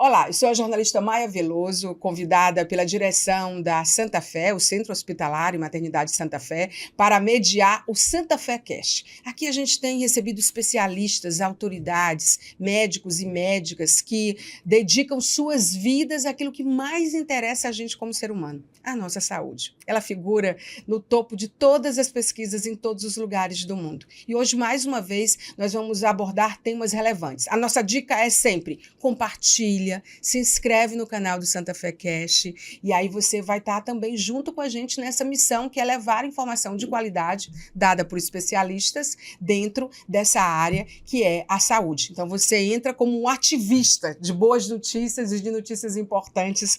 Olá, eu sou a jornalista Maia Veloso, convidada pela direção da Santa Fé, o Centro Hospitalar e Maternidade Santa Fé, para mediar o Santa Fé Cast. Aqui a gente tem recebido especialistas, autoridades, médicos e médicas que dedicam suas vidas àquilo que mais interessa a gente como ser humano, a nossa saúde. Ela figura no topo de todas as pesquisas em todos os lugares do mundo. E hoje, mais uma vez, nós vamos abordar temas relevantes. A nossa dica é sempre compartilha, se inscreve no canal do Santa Fé Cast e aí você vai estar também junto com a gente nessa missão que é levar informação de qualidade dada por especialistas dentro dessa área que é a saúde. Então você entra como um ativista de boas notícias e de notícias importantes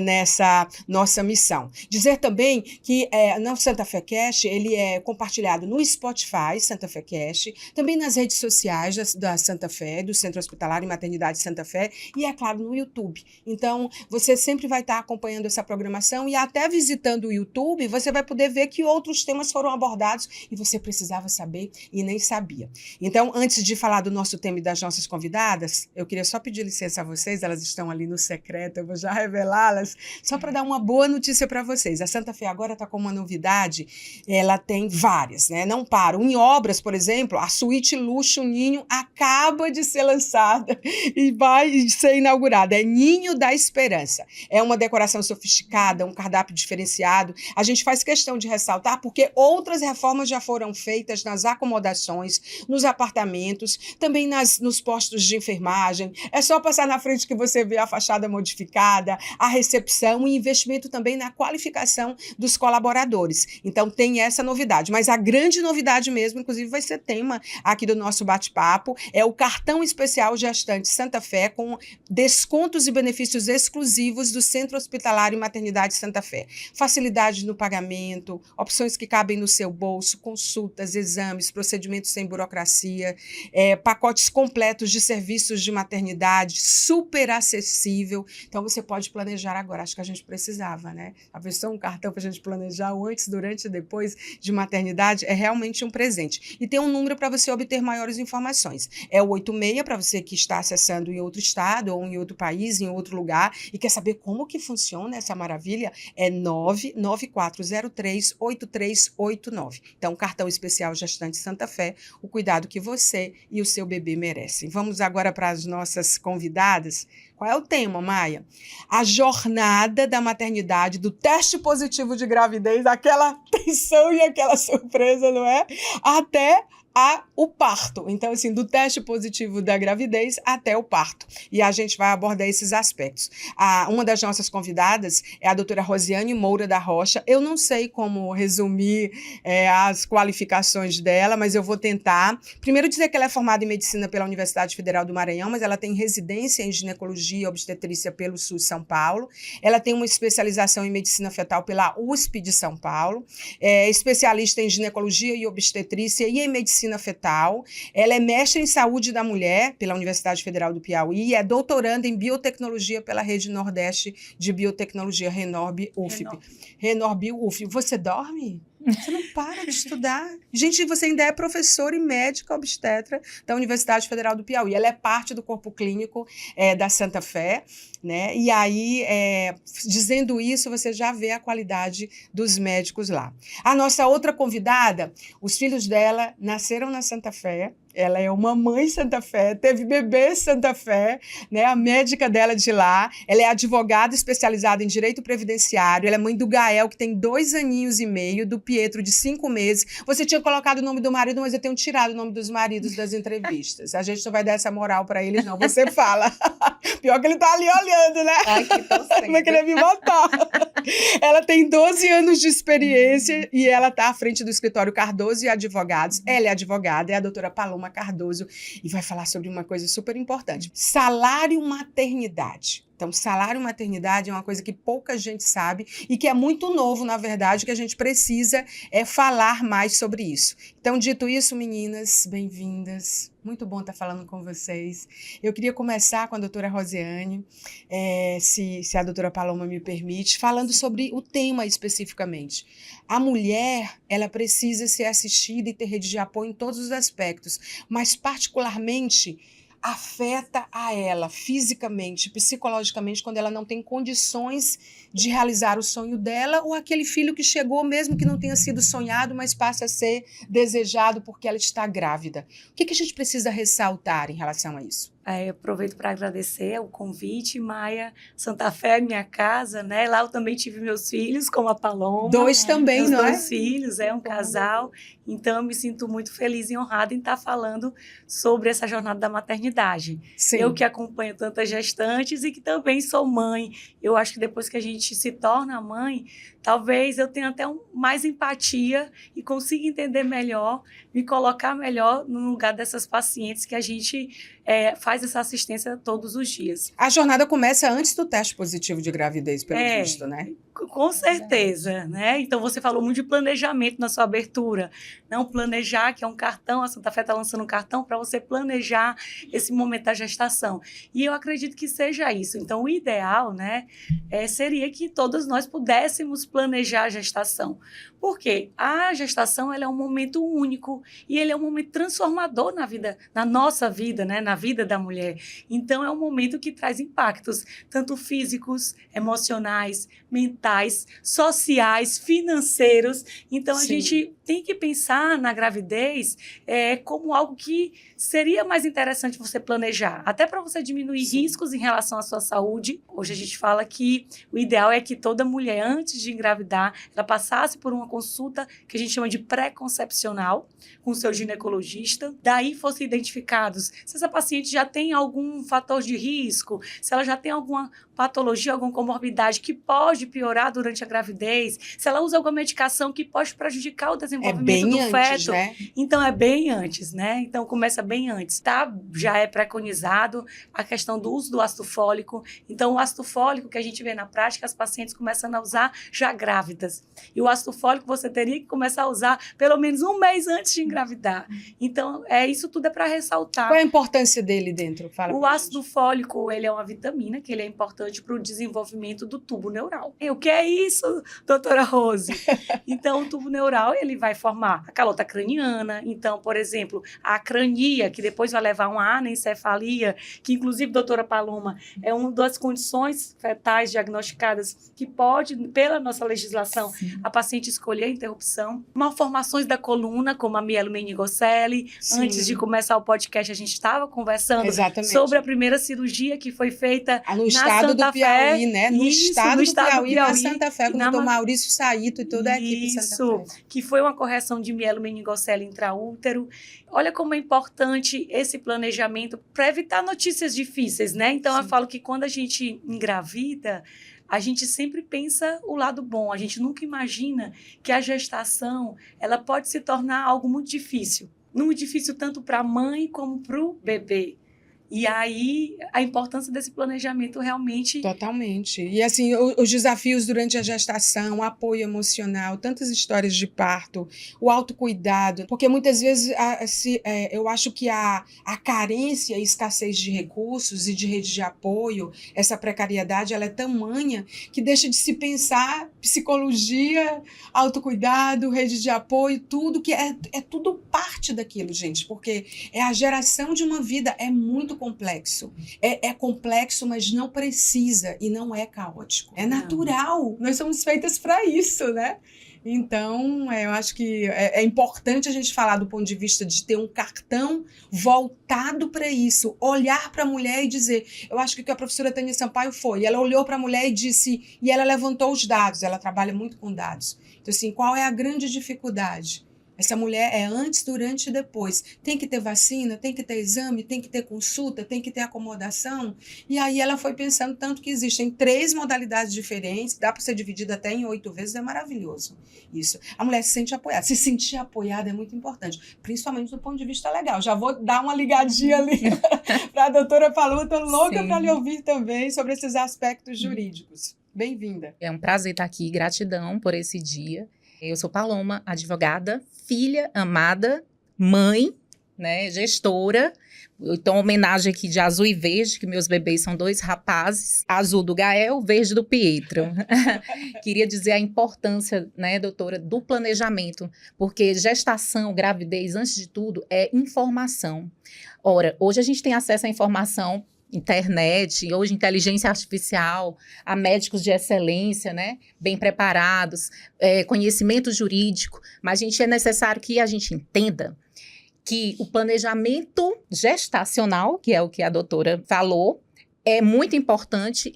nessa nossa missão. Dizer também que no Santa Fé Cast ele é compartilhado no Spotify, Santa Fé Cast, também nas redes sociais da Santa Fé, do Centro Hospitalar e Maternidade Santa Fé e, é claro, no YouTube. Então, você sempre vai estar acompanhando essa programação e até visitando o YouTube, você vai poder ver que outros temas foram abordados e você precisava saber e nem sabia. Então, antes de falar do nosso tema e das nossas convidadas, eu queria só pedir licença a vocês, elas estão ali no secreto, eu vou já revelá-las, só para dar uma boa notícia para vocês. A Santa Fé agora está com uma novidade, ela tem várias, né? Não param. Em obras, por exemplo, a suíte Luxo Ninho acaba de ser lançada e vai ser inaugurada. É Ninho da Esperança. É uma decoração sofisticada, um cardápio diferenciado. A gente faz questão de ressaltar porque outras reformas já foram feitas nas acomodações, nos apartamentos, também nos postos de enfermagem. É só passar na frente que você vê a fachada modificada, a recepção e investimento também na qualificação dos colaboradores. Então tem essa novidade. Mas a grande novidade mesmo, inclusive vai ser tema aqui do nosso bate-papo, é o cartão especial gestante Santa Fé com descontos e benefícios exclusivos do Centro Hospitalar e Maternidade Santa Fé. Facilidade no pagamento, opções que cabem no seu bolso, consultas, exames, procedimentos sem burocracia, pacotes completos de serviços de maternidade, super acessível. Então, você pode planejar agora. Acho que a gente precisava, né? A pessoa, um cartão para a gente planejar o antes, durante e depois de maternidade é realmente um presente. E tem um número para você obter maiores informações. É o 86 para você que está acessando em outro estado ou em outro país, em outro lugar, e quer saber como que funciona essa maravilha, é 99403-8389. Então, cartão especial gestante Santa Fé, o cuidado que você e o seu bebê merecem. Vamos agora para as nossas convidadas. Qual é o tema, Maia? A jornada da maternidade, do teste positivo de gravidez, aquela tensão e aquela surpresa, não é? Até o parto. Então, assim, do teste positivo da gravidez até o parto. E a gente vai abordar esses aspectos. Uma das nossas convidadas é a doutora Rosiane Moura da Rocha. Eu não sei como resumir as qualificações dela, mas eu vou tentar. Primeiro dizer que ela é formada em medicina pela Universidade Federal do Maranhão, mas ela tem residência em ginecologia e obstetrícia pelo SUS São Paulo. Ela tem uma especialização em medicina fetal pela USP de São Paulo. É especialista em ginecologia e obstetrícia e em medicina fetal. Ela é mestre em saúde da mulher pela Universidade Federal do Piauí e é doutoranda em biotecnologia pela Rede Nordeste de Biotecnologia, Renorb-UFP. Renorb-UFP. Você dorme? Você não para de estudar. Gente, você ainda é professora e médica obstetra da Universidade Federal do Piauí. Ela é parte do corpo clínico da Santa Fé, né? E aí, dizendo isso, você já vê a qualidade dos médicos lá. A nossa outra convidada, os filhos dela nasceram na Santa Fé. Ela é uma mãe Santa Fé, teve bebê Santa Fé, né? A médica dela de lá. Ela é advogada especializada em direito previdenciário. Ela é mãe do Gael, que tem 2 aninhos e meio, do Pietro, de 5 meses. Você tinha colocado o nome do marido, mas eu tenho tirado o nome dos maridos das entrevistas. A gente não vai dar essa moral para eles, não. Você fala. Pior que ele tá ali olhando, né? Ai, que tão cedo. Vai querer me matar. Ela tem 12 anos de experiência e ela está à frente do escritório Cardoso e Advogados. Ela é advogada, é a doutora Paloma Cardoso e vai falar sobre uma coisa super importante: salário maternidade. Então, salário maternidade é uma coisa que pouca gente sabe e que é muito novo, na verdade, que a gente precisa falar mais sobre isso. Então, dito isso, meninas, bem-vindas. Muito bom estar falando com vocês. Eu queria começar com a doutora Rosiane, se a doutora Paloma me permite, falando sobre o tema especificamente. A mulher, ela precisa ser assistida e ter rede de apoio em todos os aspectos, mas particularmente afeta a ela fisicamente, psicologicamente, quando ela não tem condições de realizar o sonho dela, ou aquele filho que chegou, mesmo que não tenha sido sonhado, mas passa a ser desejado porque ela está grávida. O que a gente precisa ressaltar em relação a isso? Aproveito para agradecer o convite, Maia. Santa Fé é minha casa, né? Lá eu também tive meus filhos, como a Paloma. 2 também, não é? 2 filhos, um casal. Então, eu me sinto muito feliz e honrada em estar falando sobre essa jornada da maternidade. Sim. Eu que acompanho tantas gestantes e que também sou mãe. Eu acho que depois que a gente se torna mãe, talvez eu tenha até mais empatia e consiga entender melhor, me colocar melhor no lugar dessas pacientes que a gente faz essa assistência todos os dias. A jornada começa antes do teste positivo de gravidez, pelo visto, né? Com certeza, né? Então, você falou muito de planejamento na sua abertura. Não planejar, que é um cartão, a Santa Fé está lançando um cartão para você planejar esse momento da gestação. E eu acredito que seja isso. Então, o ideal, né, seria que todas nós pudéssemos planejar a gestação. Por quê? A gestação ela é um momento único e ele é um momento transformador na nossa vida, né, na vida da mulher. Então, é um momento que traz impactos, tanto físicos, emocionais, mentais, sociais, financeiros. Então, a gente tem que pensar na gravidez como algo que seria mais interessante você planejar, até para você diminuir riscos em relação à sua saúde. Hoje a gente fala que o ideal é que toda mulher, antes de engravidar, ela passasse por uma consulta que a gente chama de pré-concepcional com o seu ginecologista. Daí fossem identificados se essa paciente já tem algum fator de risco, se ela já tem alguma patologia, alguma comorbidade que pode piorar durante a gravidez, se ela usa alguma medicação que pode prejudicar o desenvolvimento do feto. Né? Então, é bem antes, né? Então, começa bem antes, tá? Já é preconizado a questão do uso do ácido fólico. Então, o ácido fólico que a gente vê na prática, as pacientes começando a usar já grávidas. E o ácido fólico você teria que começar a usar pelo menos 1 mês antes de engravidar. Então, isso tudo é para ressaltar. Qual é a importância dele dentro? Fala o ácido fólico, ele é uma vitamina, que ele é importante para o desenvolvimento do tubo neural. E o que é isso, doutora Rose? Então, o tubo neural, ele vai formar a calota craniana. Então, por exemplo, a acrania, que depois vai levar a uma anencefalia, que inclusive, doutora Paloma, é uma das condições fetais diagnosticadas que pode, pela nossa legislação, a paciente escolher a interrupção. Malformações da coluna, como a mielomeningocele. Antes de começar o podcast, a gente estava conversando sobre a primeira cirurgia que foi feita no estado Santa do Piauí, Fé. né? No estado do Piauí, na Santa Fé, com o doutor Ma... Maurício Saito e toda a equipe Santa Fé. Que foi uma correção de mielomeningocele intraútero. Olha como é importante esse planejamento para evitar notícias difíceis, né? Então, eu falo que quando a gente engravida, a gente sempre pensa o lado bom. A gente nunca imagina que a gestação ela pode se tornar algo muito difícil. Muito difícil tanto para a mãe como para o bebê. E aí, a importância desse planejamento realmente... Totalmente. E assim, os desafios durante a gestação, o apoio emocional, tantas histórias de parto, o autocuidado, porque muitas vezes eu acho que a carência e escassez de recursos e de rede de apoio, essa precariedade, ela é tamanha que deixa de se pensar psicologia, autocuidado, rede de apoio, tudo que é tudo parte daquilo, gente, porque é a geração de uma vida, é muito complexo. É complexo, mas não precisa e não é caótico. É natural. Nós somos feitas para isso, né? Então, eu acho que é importante a gente falar do ponto de vista de ter um cartão voltado para isso, olhar para a mulher e dizer, eu acho que o que a professora Tânia Sampaio foi, ela olhou para a mulher e disse, e ela levantou os dados, ela trabalha muito com dados. Então, assim, qual é a grande dificuldade? Essa mulher é antes, durante e depois. Tem que ter vacina, tem que ter exame, tem que ter consulta, tem que ter acomodação. E aí ela foi pensando tanto que existem 3 modalidades diferentes, dá para ser dividida até em 8 vezes, é maravilhoso isso. A mulher se sente apoiada. Se sentir apoiada é muito importante, principalmente do ponto de vista legal. Já vou dar uma ligadinha ali para a doutora Paloma, estou louca para lhe ouvir também sobre esses aspectos jurídicos. Bem-vinda. É um prazer estar aqui, gratidão por esse dia. Eu sou Paloma, advogada, filha, amada, mãe, né, gestora, Então, homenagem aqui de azul e verde, que meus bebês são 2 rapazes, azul do Gael, verde do Pietro. Queria dizer a importância, né, doutora, do planejamento, porque gestação, gravidez, antes de tudo, é informação. Ora, hoje a gente tem acesso à informação, internet, hoje inteligência artificial, a médicos de excelência, né, bem preparados, conhecimento jurídico, mas é necessário que a gente entenda que o planejamento gestacional, que é o que a doutora falou, é muito importante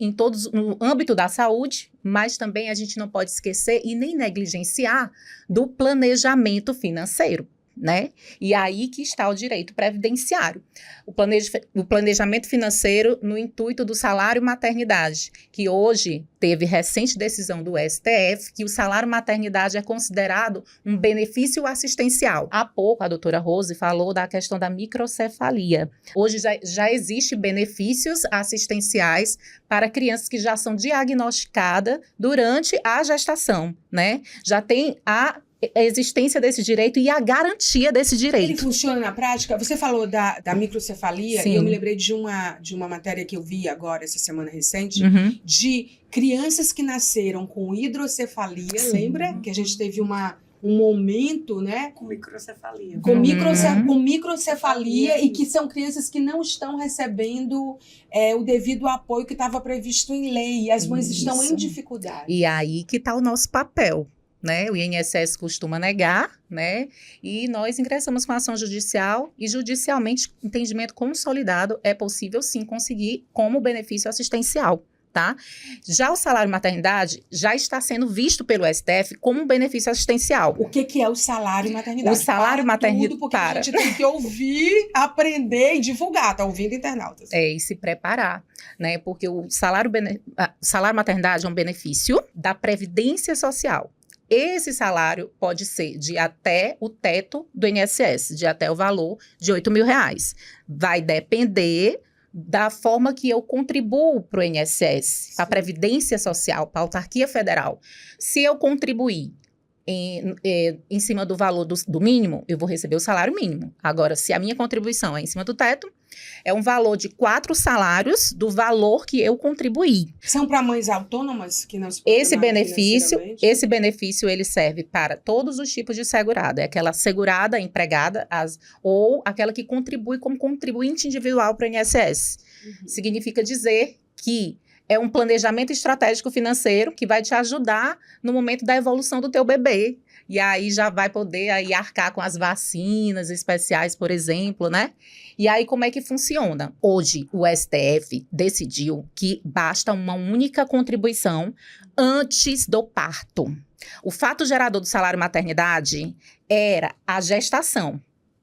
no âmbito da saúde, mas também a gente não pode esquecer e nem negligenciar do planejamento financeiro, né? E aí que está o direito previdenciário. O planejamento financeiro no intuito do salário maternidade, que hoje teve recente decisão do STF que o salário maternidade é considerado um benefício assistencial. Há pouco a doutora Rose falou da questão da microcefalia. Hoje já existe benefícios assistenciais para crianças que já são diagnosticadas durante a gestação, né? Já tem a existência desse direito e a garantia desse direito. Ele funciona na prática? Você falou da microcefalia. Sim. E eu me lembrei de uma matéria que eu vi agora, essa semana recente, Uhum. de crianças que nasceram com hidrocefalia. Sim. Lembra que a gente teve um momento, né? Com microcefalia. Com, Uhum. com microcefalia e que são crianças que não estão recebendo o devido apoio que estava previsto em lei. E as mães estão em Isso. dificuldade. E aí que está o nosso papel, né? O INSS costuma negar, né? E nós ingressamos com ação judicial e judicialmente, entendimento consolidado, é possível sim conseguir como benefício assistencial, tá? Já o salário maternidade já está sendo visto pelo STF como um benefício assistencial. O que é o salário maternidade? O salário maternidade, Porque a gente tem que ouvir, aprender e divulgar. Tá ouvindo, internautas? E se preparar, né? Porque o salário maternidade é um benefício da Previdência Social. Esse salário pode ser de até o teto do INSS, de até o valor de R$8.000. Vai depender da forma que eu contribuo para o INSS, para a Previdência Social, para a autarquia federal. Se eu contribuir em cima do valor do mínimo, eu vou receber o salário mínimo. Agora, se a minha contribuição é em cima do teto, é um valor de 4 salários do valor que eu contribuí. São para mães autônomas que não se programam financeiramente? Esse benefício, ele serve para todos os tipos de segurada. É aquela segurada empregada ou aquela que contribui como contribuinte individual para o INSS. Uhum. Significa dizer que é um planejamento estratégico financeiro que vai te ajudar no momento da evolução do teu bebê. E aí já vai poder aí arcar com as vacinas especiais, por exemplo, né? E aí como é que funciona? Hoje o STF decidiu que basta uma única contribuição antes do parto. O fato gerador do salário maternidade era a gestação.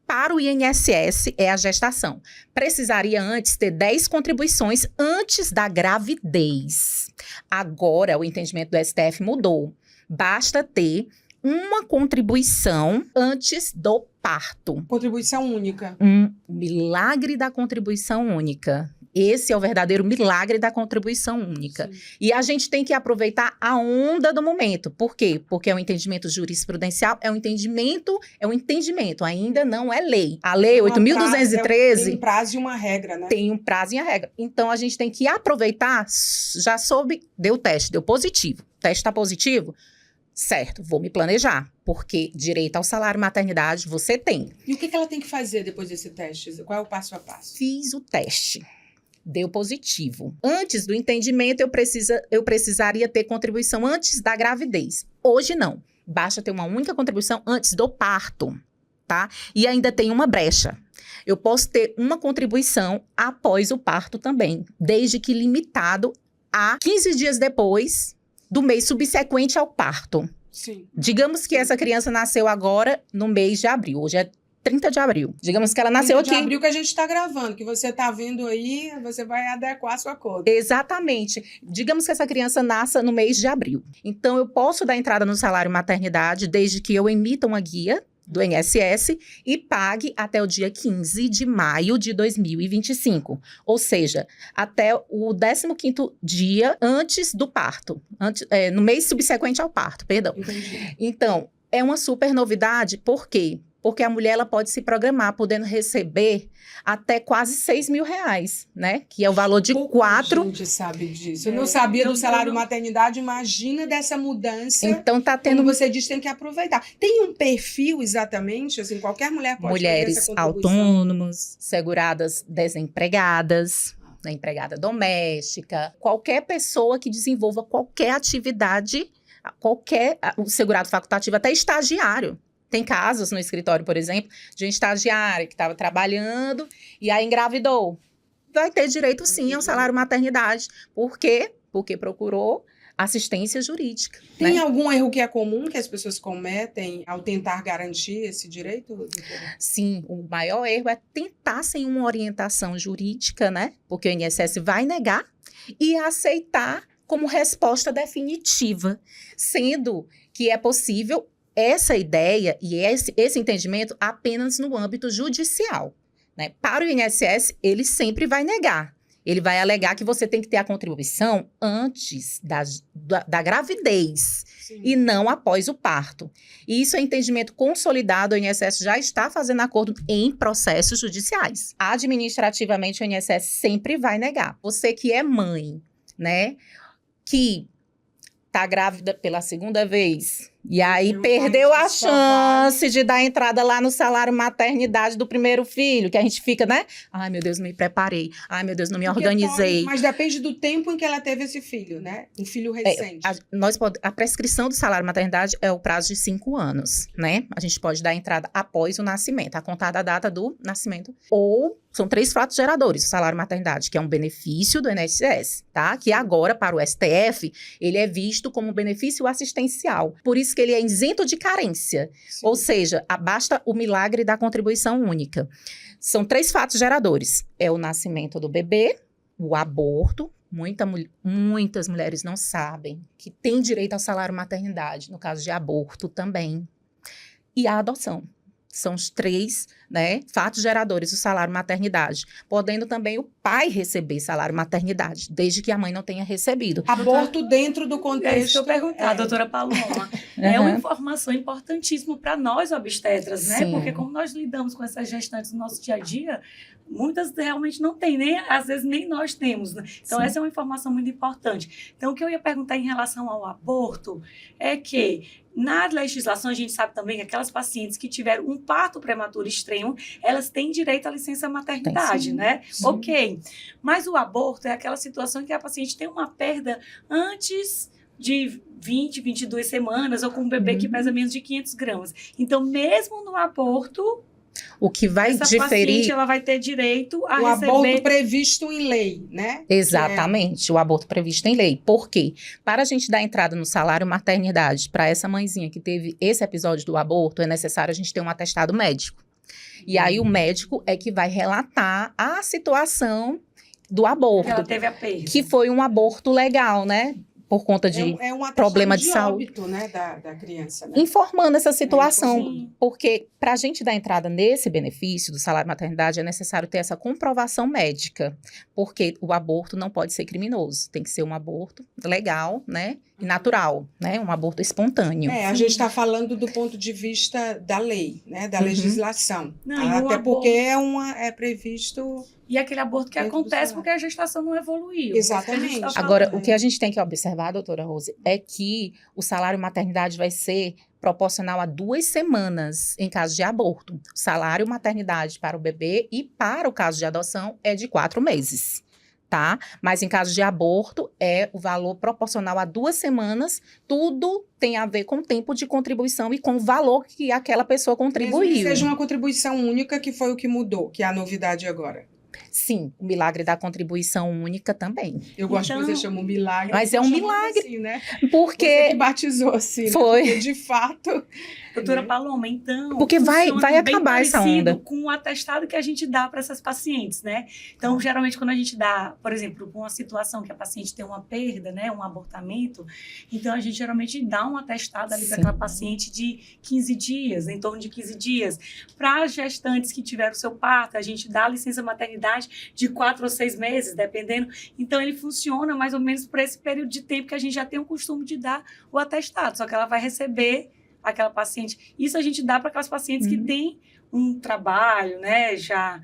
Para o INSS é a gestação. Precisaria antes ter 10 contribuições antes da gravidez. Agora, o entendimento do STF mudou. Basta ter uma contribuição antes do parto. Contribuição única. Milagre da contribuição única. Esse é o verdadeiro milagre da contribuição única. Sim. E a gente tem que aproveitar a onda do momento. Por quê? Porque é um entendimento jurisprudencial, é um entendimento, ainda não é lei. A lei 8.213... Tem um prazo e uma regra, né? Tem um prazo e a regra. Então, a gente tem que aproveitar, já soube, deu teste, deu positivo. O teste está positivo? Certo, vou me planejar, porque direito ao salário maternidade você tem. E o que ela tem que fazer depois desse teste? Qual é o passo a passo? Fiz o teste. Deu positivo. Antes do entendimento, eu precisaria ter contribuição antes da gravidez. Hoje, não. Basta ter uma única contribuição antes do parto, tá? E ainda tem uma brecha. Eu posso ter uma contribuição após o parto também, desde que limitado a 15 dias depois do mês subsequente ao parto. Sim. Digamos que essa criança nasceu agora no mês de abril. Hoje é 30 de abril. Digamos que ela nasceu 30 aqui. de abril que a gente está gravando, que você está vendo aí, você vai adequar a sua cota. Exatamente. Digamos que essa criança nasça no mês de abril. Então, eu posso dar entrada no salário maternidade desde que eu emita uma guia do INSS e pague até o dia 15 de maio de 2025. Ou seja, até o 15º dia antes do parto. No mês subsequente ao parto, perdão. Entendi. Então, é uma super novidade, por quê? porque a mulher ela pode se programar, podendo receber até quase R$ 6.000, né? Que é o valor de Pouca 4. gente sabe disso. Eu não sabia do salário maternidade, imagina dessa mudança. Então tá Como tendo você diz, tem que aproveitar. Tem um perfil exatamente, assim, qualquer mulher pode fazer mulheres essa contribuição. autônomas, seguradas desempregadas, né, empregada doméstica, qualquer pessoa que desenvolva qualquer atividade, o segurado facultativo, até estagiário. Tem casos no escritório, por exemplo, de uma estagiária que estava trabalhando e aí engravidou. Vai ter direito, sim, ao salário maternidade. Por quê? Porque procurou assistência jurídica. Tem né? algum erro que é comum que as pessoas cometem ao tentar garantir esse direito, doutora? Sim, o maior erro é tentar sem uma orientação jurídica, né? Porque o INSS vai negar e aceitar como resposta definitiva, sendo que é possível essa ideia e esse entendimento apenas no âmbito judicial. Né? Para o INSS, ele sempre vai negar. Ele vai alegar que você tem que ter a contribuição antes da gravidez. Sim. E não após o parto. E isso é entendimento consolidado, o INSS já está fazendo acordo em processos judiciais. Administrativamente, o INSS sempre vai negar. Você que é mãe, né, que está grávida pela segunda vez, e aí perdeu a chance de dar entrada lá no salário maternidade do primeiro filho, que a gente fica, né? Ai, meu Deus, não me preparei. Ai, meu Deus, não me organizei. Mas depende do tempo em que ela teve esse filho, né? Um filho recente. A prescrição do salário maternidade é o prazo de 5 anos, né? A gente pode dar entrada após o nascimento, a contar da data do nascimento. Ou são 3 fatos geradores, o salário maternidade, que é um benefício do INSS, tá? Que agora, para o STF, ele é visto como um benefício assistencial. Por isso que ele é isento de carência. Sim. Ou seja, basta o milagre da contribuição única. São 3 fatos geradores. É o nascimento do bebê, o aborto. Muitas mulheres não sabem que tem direito ao salário maternidade, no caso de aborto também. E a adoção. São os 3, né, fatos geradores do salário maternidade, podendo também o pai receber salário maternidade, desde que a mãe não tenha recebido. Aborto dentro do contexto. É isso que eu perguntar, doutora Paloma. É uma informação importantíssima para nós obstetras, né? Sim. Porque como nós lidamos com essas gestantes no nosso dia a dia, muitas realmente não têm, nem, às vezes nem nós temos, né? Então, Sim. essa é uma informação muito importante. Então, o que eu ia perguntar em relação ao aborto é que, na legislação, a gente sabe também que aquelas pacientes que tiveram um parto prematuro extremo, elas têm direito à licença maternidade, Sim. né? Sim. Ok. Mas o aborto é aquela situação em que a paciente tem uma perda antes de 20, 22 semanas, ou com um bebê que pesa menos de 500 gramas. Então, mesmo no aborto, O que vai essa diferir... paciente ela vai ter direito a O receber... aborto previsto em lei, né? Exatamente, o aborto previsto em lei. Por quê? Para a gente dar entrada no salário maternidade para essa mãezinha que teve esse episódio do aborto, é necessário a gente ter um atestado médico. E aí o médico é que vai relatar a situação do aborto, que ela teve a perda. que foi um aborto legal, né? Por conta de É um atestado problema de saúde. óbito, né, da criança, né? Informando essa situação, Sim. porque para a gente dar entrada nesse benefício do salário maternidade é necessário ter essa comprovação médica, porque o aborto não pode ser criminoso, tem que ser um aborto legal, né, e natural, né, um aborto espontâneo. A gente está falando do ponto de vista da lei, né, da legislação. Não, e o Até aborto- porque é previsto... E aquele aborto que Dentro do acontece salário. porque a gestação não evoluiu. Exatamente. É isso que a gente tá Agora, falando. o que a gente tem que observar, doutora Rose, é que o salário maternidade vai ser proporcional a 2 semanas em caso de aborto. O salário maternidade para o bebê e para o caso de adoção é de 4 meses, tá? Mas em caso de aborto é o valor proporcional a 2 semanas, tudo tem a ver com o tempo de contribuição e com o valor que aquela pessoa Mesmo contribuiu. que seja uma contribuição única, que foi o que mudou, que é a novidade agora. Sim, o milagre da contribuição única também. Eu gosto que Então- você chama um milagre. Mas é um eu chamo milagre. Assim, né? Porque Você que batizou assim. né? Foi. Porque, de fato... Doutora Paloma, então... Porque vai funciona bem acabar essa parecido onda. com o atestado que a gente dá para essas pacientes, né? Então, geralmente, quando a gente dá, por exemplo, com uma situação que a paciente tem uma perda, né? Um abortamento, então a gente geralmente dá um atestado ali para Sim. aquela paciente de 15 dias, em torno de 15 dias. Para as gestantes que tiveram o seu parto, a gente dá a licença maternidade de 4 ou 6 meses, dependendo. Então, ele funciona mais ou menos por esse período de tempo que a gente já tem o costume de dar o atestado, só que ela vai receber aquela paciente. Isso a gente dá para aquelas pacientes que têm um trabalho, né, já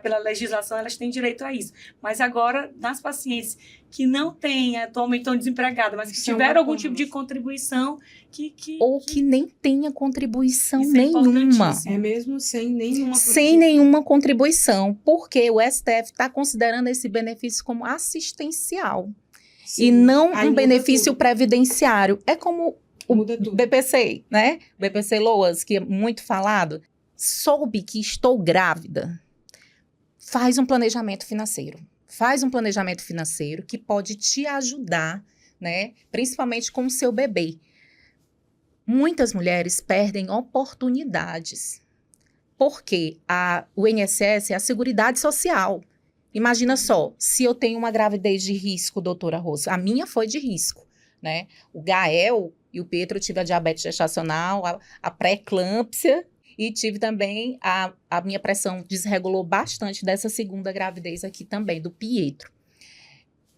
pela legislação elas têm direito a isso. Mas agora, nas pacientes que não têm, atualmente estão desempregadas, mas que tiveram algum tipo de contribuição ou que nem tenha contribuição isso nenhuma. É mesmo sem nenhuma Sem nenhuma contribuição, porque o STF está considerando esse benefício como assistencial. Sim. E não Aí um muda benefício tudo. previdenciário. É como o Muda tudo. BPC, né? BPC Loas, que é muito falado. Soube que estou grávida, faz um planejamento financeiro. Faz um planejamento financeiro que pode te ajudar, né? Principalmente com o seu bebê. Muitas mulheres perdem oportunidades, porque o INSS é a Seguridade Social. Imagina só, se eu tenho uma gravidez de risco, doutora Rosa, a minha foi de risco, né? O Gael e o Pietro, eu tive a diabetes gestacional, a pré-eclâmpsia, e tive também, a minha pressão desregulou bastante dessa segunda gravidez aqui também, do Pietro.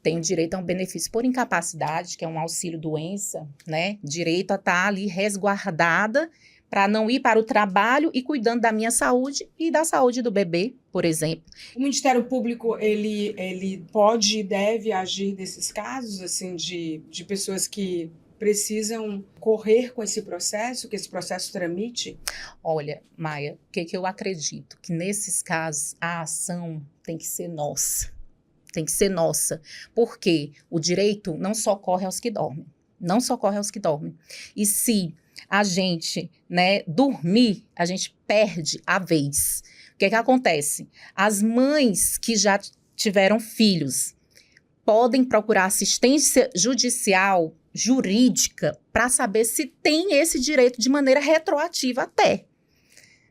Tenho direito a um benefício por incapacidade, que é um auxílio doença, né? Direito a estar ali resguardada para não ir para o trabalho e cuidando da minha saúde e da saúde do bebê, por exemplo. O Ministério Público, ele pode e deve agir nesses casos, assim, de pessoas que precisam correr com esse processo, que esse processo tramite? Olha, Maia, o que eu acredito? Que nesses casos a ação tem que ser nossa. Tem que ser nossa. Porque o direito não socorre aos que dormem. Não socorre aos que dormem. E se a gente, né, dormir, a gente perde a vez. O que acontece? As mães que já tiveram filhos podem procurar assistência judicial, jurídica, para saber se tem esse direito de maneira retroativa até.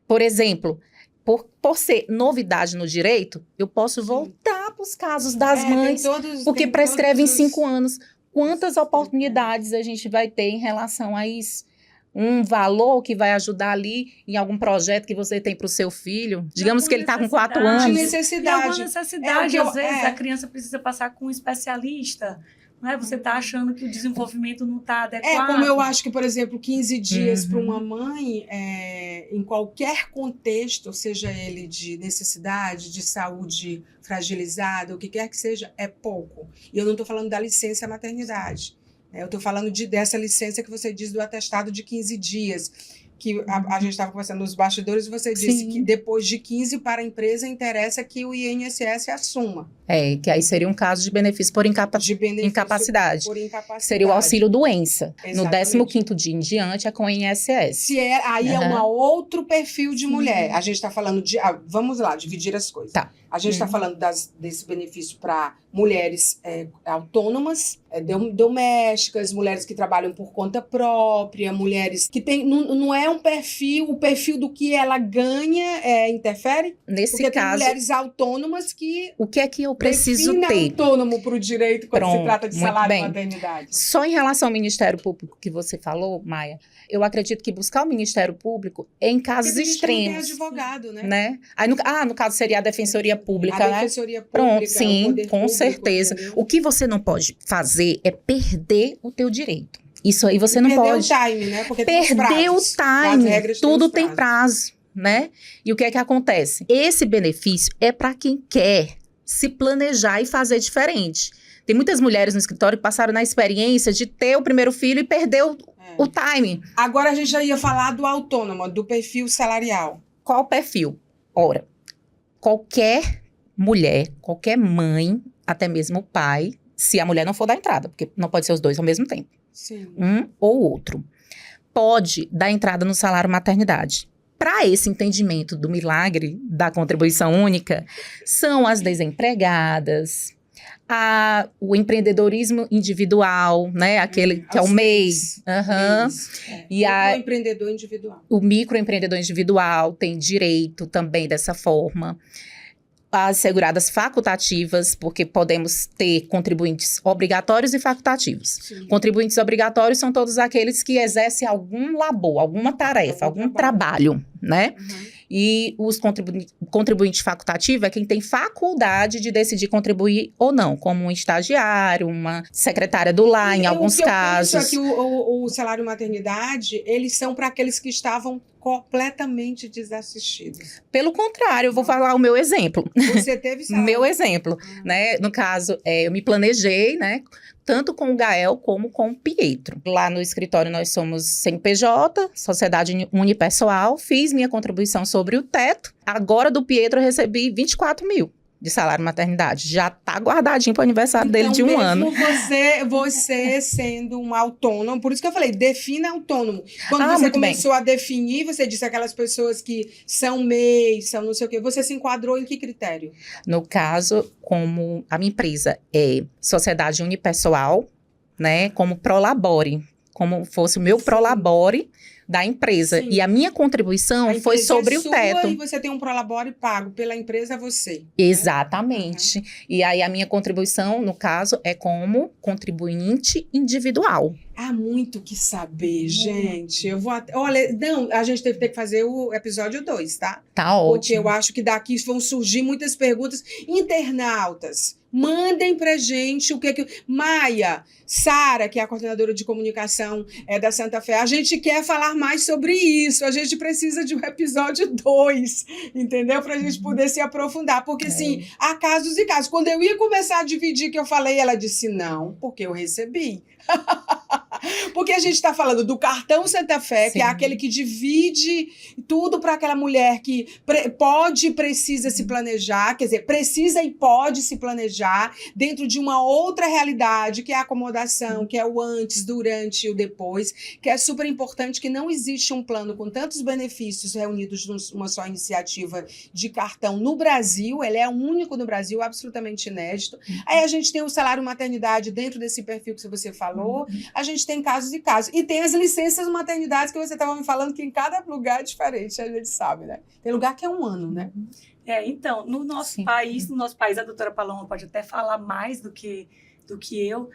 Por exemplo, por ser novidade no direito, eu posso voltar para os casos das mães, porque prescreve em 5 anos. Quantas oportunidades a gente vai ter em relação a isso? Um valor que vai ajudar ali em algum projeto que você tem para o seu filho. Digamos que ele está com 4 anos. De necessidade. Tem alguma necessidade. Às vezes a criança precisa passar com um especialista. Né? Você está achando que o desenvolvimento não está adequado. Como eu acho que, por exemplo, 15 dias para uma mãe, em qualquer contexto, seja ele de necessidade, de saúde fragilizada, o que quer que seja, é pouco. E eu não estou falando da licença maternidade. Eu estou falando dessa licença que você diz do atestado de 15 dias, que a gente estava conversando nos bastidores e você disse que depois de 15 para a empresa interessa que o INSS assuma. Que aí seria um caso de benefício por incapacidade. Seria o auxílio doença. Exatamente. No 15º dia em diante é com o INSS. Aí é um outro perfil de mulher. A gente está falando de... vamos lá, dividir as coisas. Tá. A gente está falando desse benefício para mulheres autônomas, domésticas, mulheres que trabalham por conta própria, mulheres que têm... Não é um perfil... O perfil do que ela ganha interfere? Nesse Porque caso... tem mulheres autônomas que... O que é que eu preciso ter? Autônomo para o direito quando se trata de salário e bem. maternidade. Só em relação ao Ministério Público que você falou, Maia, eu acredito que buscar o Ministério Público é em casos extremos. Não tem advogado, né? Aí, no caso, seria a Defensoria Pública, a Defensoria Pública, Pronto, sim, com certeza. Entendeu? O que você não pode fazer é perder o teu direito. Isso aí você não pode. Perder o time, né? Porque perder o time. Tudo tem prazo, né? E o que é que acontece? Esse benefício é para quem quer se planejar e fazer diferente. Tem muitas mulheres no escritório que passaram na experiência de ter o primeiro filho e perdeu o time. Agora a gente já ia falar do autônomo, do perfil salarial. Qual o perfil? Ora, qualquer mulher, qualquer mãe, até mesmo o pai, se a mulher não for dar entrada, porque não pode ser os dois ao mesmo tempo. Sim. Um ou outro. Pode dar entrada no salário maternidade. Para esse entendimento do milagre da contribuição única, são as desempregadas, o empreendedorismo individual, né? Aquele que é o MEI. E o empreendedor individual. O microempreendedor individual tem direito também dessa forma. As seguradas facultativas, porque podemos ter contribuintes obrigatórios e facultativos. Sim. Contribuintes obrigatórios são todos aqueles que exercem algum labor, alguma tarefa, algum trabalho, né? E os contribuinte facultativo é quem tem faculdade de decidir contribuir ou não, como um estagiário, uma secretária do lar, em alguns casos. O que eu penso é que o salário maternidade, eles são para aqueles que estavam completamente desassistidos. Pelo contrário, eu vou falar o meu exemplo. Você teve salário? Meu exemplo, né? No caso, eu me planejei, né? Tanto com o Gael como com o Pietro. Lá no escritório nós somos CNPJ, Sociedade Unipessoal, fiz minha contribuição sobre o teto. Agora do Pietro eu recebi 24 mil de salário maternidade. Já tá guardadinho para o aniversário dele de um ano. Você sendo um autônomo, por isso que eu falei, defina autônomo. Quando você começou a definir, você disse aquelas pessoas que são MEI, são não sei o quê, você se enquadrou em que critério? No caso, como a minha empresa é Sociedade Unipessoal, né, como Prolabore, como fosse o meu Prolabore da empresa. Sim. E a minha contribuição foi sobre o teto. E você tem um Prolabore pago pela empresa, você. Exatamente. Né? E aí a minha contribuição, no caso, é como contribuinte individual. Há muito que saber, gente. Eu vou olha, não, a gente teve que fazer o episódio 2, tá? Tá ótimo. Porque eu acho que daqui vão surgir muitas perguntas. Internautas, mandem pra gente o que Maia, Sara, que é a coordenadora de comunicação da Santa Fé, a gente quer falar mais sobre isso. A gente precisa de um episódio 2, entendeu? Pra gente poder se aprofundar. Porque, assim, há casos e casos. Quando eu ia começar a dividir, que eu falei, ela disse não, porque eu recebi. Porque a gente está falando do cartão Santa Fé, que é aquele que divide tudo para aquela mulher que pode e precisa se planejar, quer dizer, precisa e pode se planejar dentro de uma outra realidade, que é a acomodação, que é o antes, durante e o depois, que é super importante, que não existe um plano com tantos benefícios reunidos numa só iniciativa de cartão no Brasil. Ele é o único no Brasil, absolutamente inédito. Aí a gente tem o salário maternidade dentro desse perfil que você falou, a gente tem casos e casos. E tem as licenças maternidades que você estava me falando, que em cada lugar é diferente, a gente sabe, né? Tem lugar que é 1 ano, né? Então, no nosso país, a doutora Paloma pode até falar mais do que eu,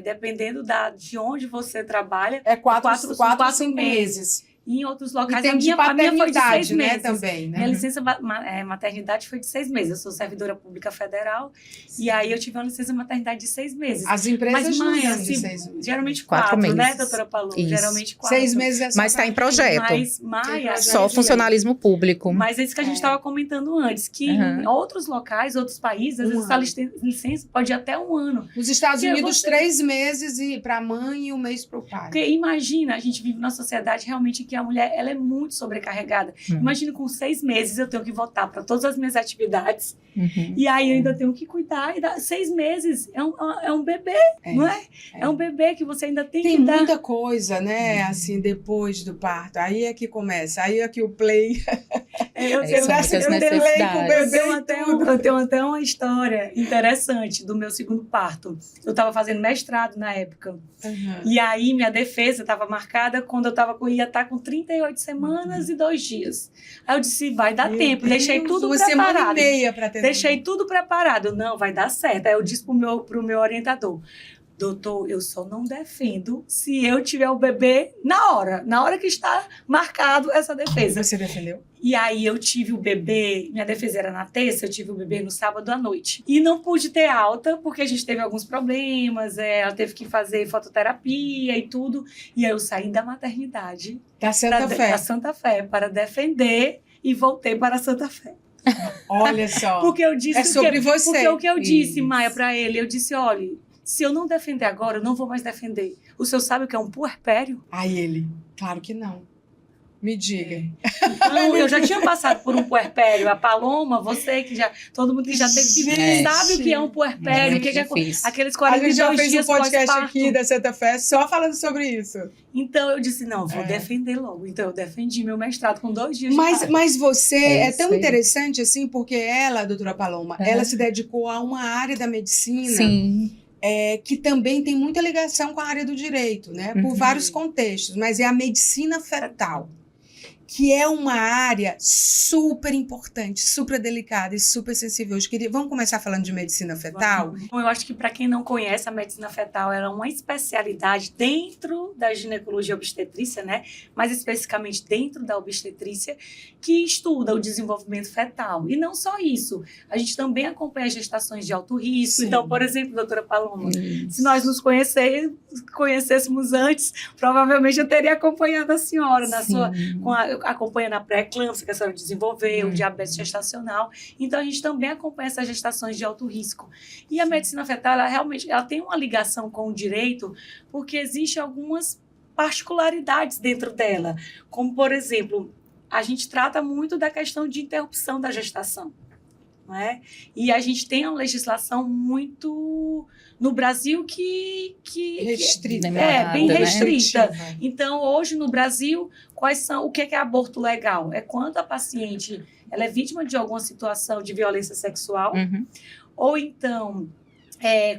dependendo de onde você trabalha. É 4 a 5 meses. E em outros locais, a minha foi de 6 meses. Né, também, né? Minha licença maternidade foi de 6 meses. Eu sou servidora pública federal. Sim. E aí eu tive uma licença maternidade de 6 meses. As empresas não são assim, de 6 meses. Geralmente 4 meses, né, doutora Paloma? Isso. Geralmente 4. 6 meses é só. Mas está em projeto. Mas, Maia, só funcionalismo público. Mas é isso que a gente estava comentando antes, que em outros locais, outros países, às vezes a licença pode ir até 1 ano. Nos Estados Unidos, 3 meses para a mãe e 1 mês para o pai. Porque imagina, a gente vive numa sociedade realmente que a mulher ela é muito sobrecarregada. Imagina, com 6 meses eu tenho que voltar para todas as minhas atividades. E aí eu ainda tenho que cuidar. E 6 meses é um bebê, não é? É um bebê que você ainda tem que dar. Tem muita coisa, né? Assim, depois do parto. Aí é que começa. Aí é que o play... Eu tenho até uma história interessante do meu segundo parto. Eu estava fazendo mestrado na época. E aí minha defesa estava marcada quando eu ia estar com 38 semanas e 2 dias. Aí eu disse, vai dar tempo. Deixei tudo preparado. 1 semana e meia para ter. Deixei tudo preparado. Não, vai dar certo. Aí eu disse pro meu orientador, doutor, eu só não defendo se eu tiver o bebê na hora que está marcado essa defesa. Você defendeu? E aí eu tive o bebê, minha defesa era na terça, eu tive o bebê no sábado à noite. E não pude ter alta, porque a gente teve alguns problemas, ela teve que fazer fototerapia e tudo. E aí eu saí da maternidade. Da Santa Fé, para defender e voltei para a Santa Fé. Olha só. Porque eu disse sobre você. Porque o que eu disse, Maia, para ele, eu disse, olha, se eu não defender agora, eu não vou mais defender. O senhor sabe o que é um puerpério? Aí ele, claro que não. Me diga. Então, eu já tinha passado por um puerpério. A Paloma, você que já... Todo mundo que já teve... Sabe o que é um puerpério? O que é aqueles 42 dias pós-parto. A gente já fez um podcast aqui da Santa Fé só falando sobre isso. Então, eu disse, não, vou defender logo. Então, eu defendi meu mestrado com 2 dias mas você é tão interessante assim, porque ela, a doutora Paloma, ela se dedicou a uma área da medicina... Sim. Que também tem muita ligação com a área do direito, né? Por vários contextos, mas é a medicina fetal. que é uma área super importante, super delicada e super sensível. Vamos começar falando de medicina fetal? Bom, eu acho que para quem não conhece, a medicina fetal era uma especialidade dentro da ginecologia e obstetrícia, né? Mais especificamente dentro da obstetrícia, que estuda o desenvolvimento fetal. E não só isso, a gente também acompanha gestações de alto risco. Sim. Então, por exemplo, doutora Paloma, se nós nos conhecêssemos antes, provavelmente eu teria acompanhado a senhora na sua, acompanhando a pré-eclâmpsia que a senhora desenvolveu, o diabetes gestacional. Então, a gente também acompanha essas gestações de alto risco. E a medicina fetal, ela realmente tem uma ligação com o direito, porque existem algumas particularidades dentro dela. Como, por exemplo, a gente trata muito da questão de interrupção da gestação. Não é? E a gente tem uma legislação muito no Brasil que restrita, bem restrita. Né? Então, hoje no Brasil, o que é aborto legal? É quando a paciente ela é vítima de alguma situação de violência sexual, ou então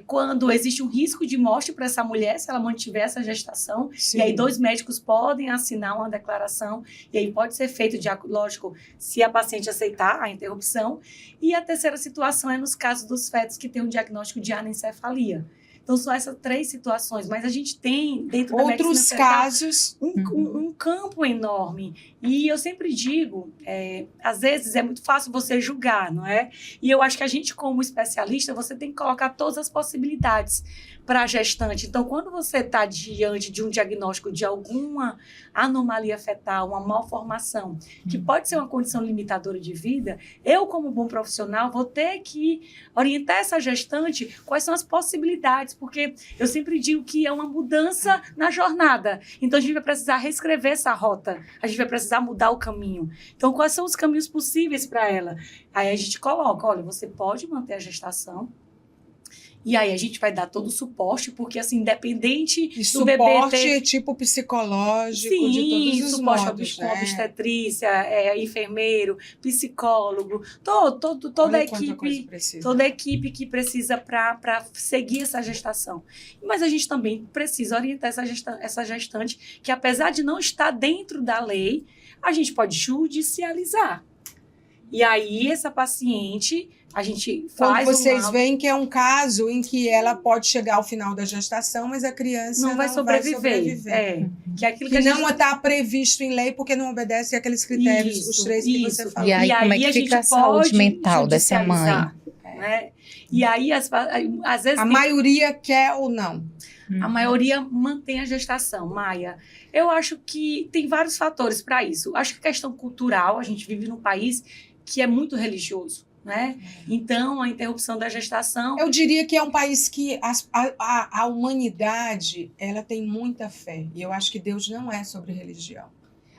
quando existe um risco de morte para essa mulher, se ela mantiver essa gestação. Sim. E aí 2 médicos podem assinar uma declaração, e aí pode ser feito, lógico, se a paciente aceitar a interrupção. E a terceira situação é nos casos dos fetos que têm um diagnóstico de anencefalia. Então, são essas 3 situações, mas a gente tem, dentro da medicina outros fetal, casos, um campo enorme. E eu sempre digo, às vezes é muito fácil você julgar, não é? E eu acho que a gente, como especialista, você tem que colocar todas as possibilidades para a gestante. Então, quando você está diante de um diagnóstico de alguma anomalia fetal, uma malformação, que pode ser uma condição limitadora de vida, eu, como bom profissional, vou ter que orientar essa gestante quais são as possibilidades, porque eu sempre digo que é uma mudança na jornada. Então, a gente vai precisar reescrever essa rota, a gente vai precisar mudar o caminho. Então, quais são os caminhos possíveis para ela? Aí a gente coloca, olha, você pode manter a gestação, e aí a gente vai dar todo o suporte, porque assim, independente do bebê ter... tipo psicológico, sim, de todos os suporte modos, com obstetrícia, enfermeiro, psicólogo, toda a equipe que precisa para seguir essa gestação. Mas a gente também precisa orientar essa gestante, que apesar de não estar dentro da lei, a gente pode judicializar. E aí, essa paciente, a gente faz... Quando vocês veem que é um caso em que ela pode chegar ao final da gestação, mas a criança não vai sobreviver. Que é aquilo que não está previsto em lei porque não obedece àqueles critérios, os 3 que você falou. E aí, como é que fica a saúde mental dessa mãe? Né? E aí, às vezes... A maioria quer ou não? A maioria mantém a gestação, Maia. Eu acho que tem vários fatores para isso. Acho que a questão cultural, a gente vive num país que é muito religioso, né? Então, a interrupção da gestação... Eu diria que é um país que a humanidade, ela tem muita fé. E eu acho que Deus não é sobre religião.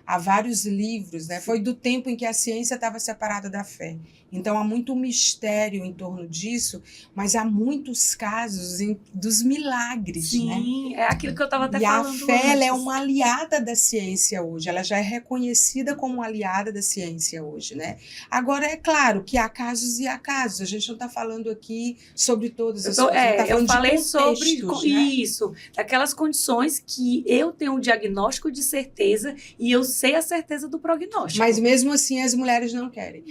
Há vários livros, né? Foi do tempo em que a ciência estava separada da fé. Então, há muito mistério em torno disso, mas há muitos casos dos milagres. Sim, né? É aquilo que eu estava até falando E a fé ela é antes. uma aliada da ciência hoje, ela já é reconhecida como uma aliada da ciência hoje. Né? Agora, é claro que há casos e há casos, a gente não está falando aqui sobre todas as coisas, tá eu falei sobre isso, daquelas condições que eu tenho um diagnóstico de certeza e eu sei a certeza do prognóstico. Mas mesmo assim as mulheres não querem.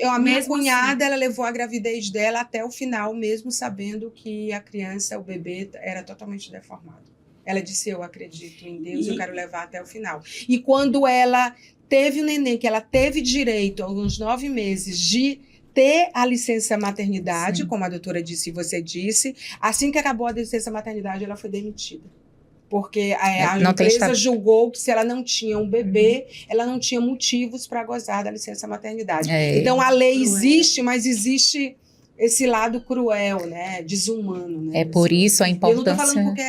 A minha cunhada, ela levou a gravidez dela até o final, mesmo sabendo que a criança, o bebê, era totalmente deformado. Ela disse, eu acredito em Deus, eu quero levar até o final. E quando ela teve o neném, que ela teve direito, há uns 9 meses, de ter a licença maternidade, sim, como a doutora disse e você disse, assim que acabou a licença maternidade, ela foi demitida. Porque a empresa julgou que se ela não tinha um bebê, ela não tinha motivos para gozar da licença maternidade. Então, a lei existe, mas existe esse lado cruel, né? Desumano. Né? É por isso a importância... Eu não estou falando porque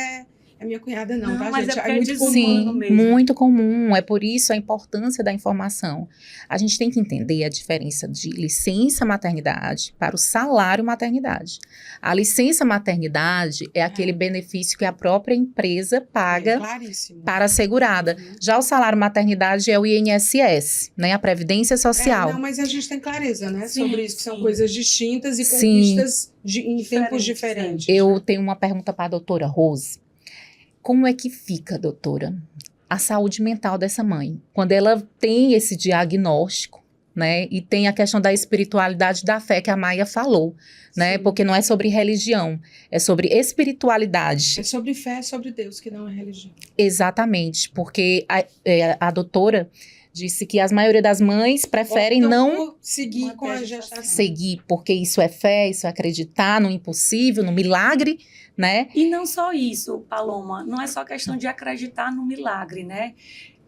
é minha cunhada, não, tá, mas gente? É muito comum mesmo. Muito comum. É por isso a importância da informação. A gente tem que entender a diferença de licença maternidade para o salário maternidade. A licença maternidade é aquele benefício que a própria empresa paga para a segurada. Já o salário maternidade é o INSS, né? A Previdência Social. Não, mas a gente tem clareza, né? Sobre isso, que são coisas distintas e conquistas em tempos diferentes. Eu tenho uma pergunta para a doutora Rose. Como é que fica, doutora, a saúde mental dessa mãe. Quando ela tem esse diagnóstico, né, e tem a questão da espiritualidade da fé que a Maia falou, né, Sim. porque não é sobre religião, é sobre espiritualidade. É sobre fé, é sobre Deus, que não é religião. Exatamente, porque a doutora disse que a maioria das mães preferem Optam não por seguir com a gestação. seguir, porque isso é fé, isso é acreditar no impossível, no milagre, né? E não só isso, Paloma, não é só questão de acreditar no milagre, né?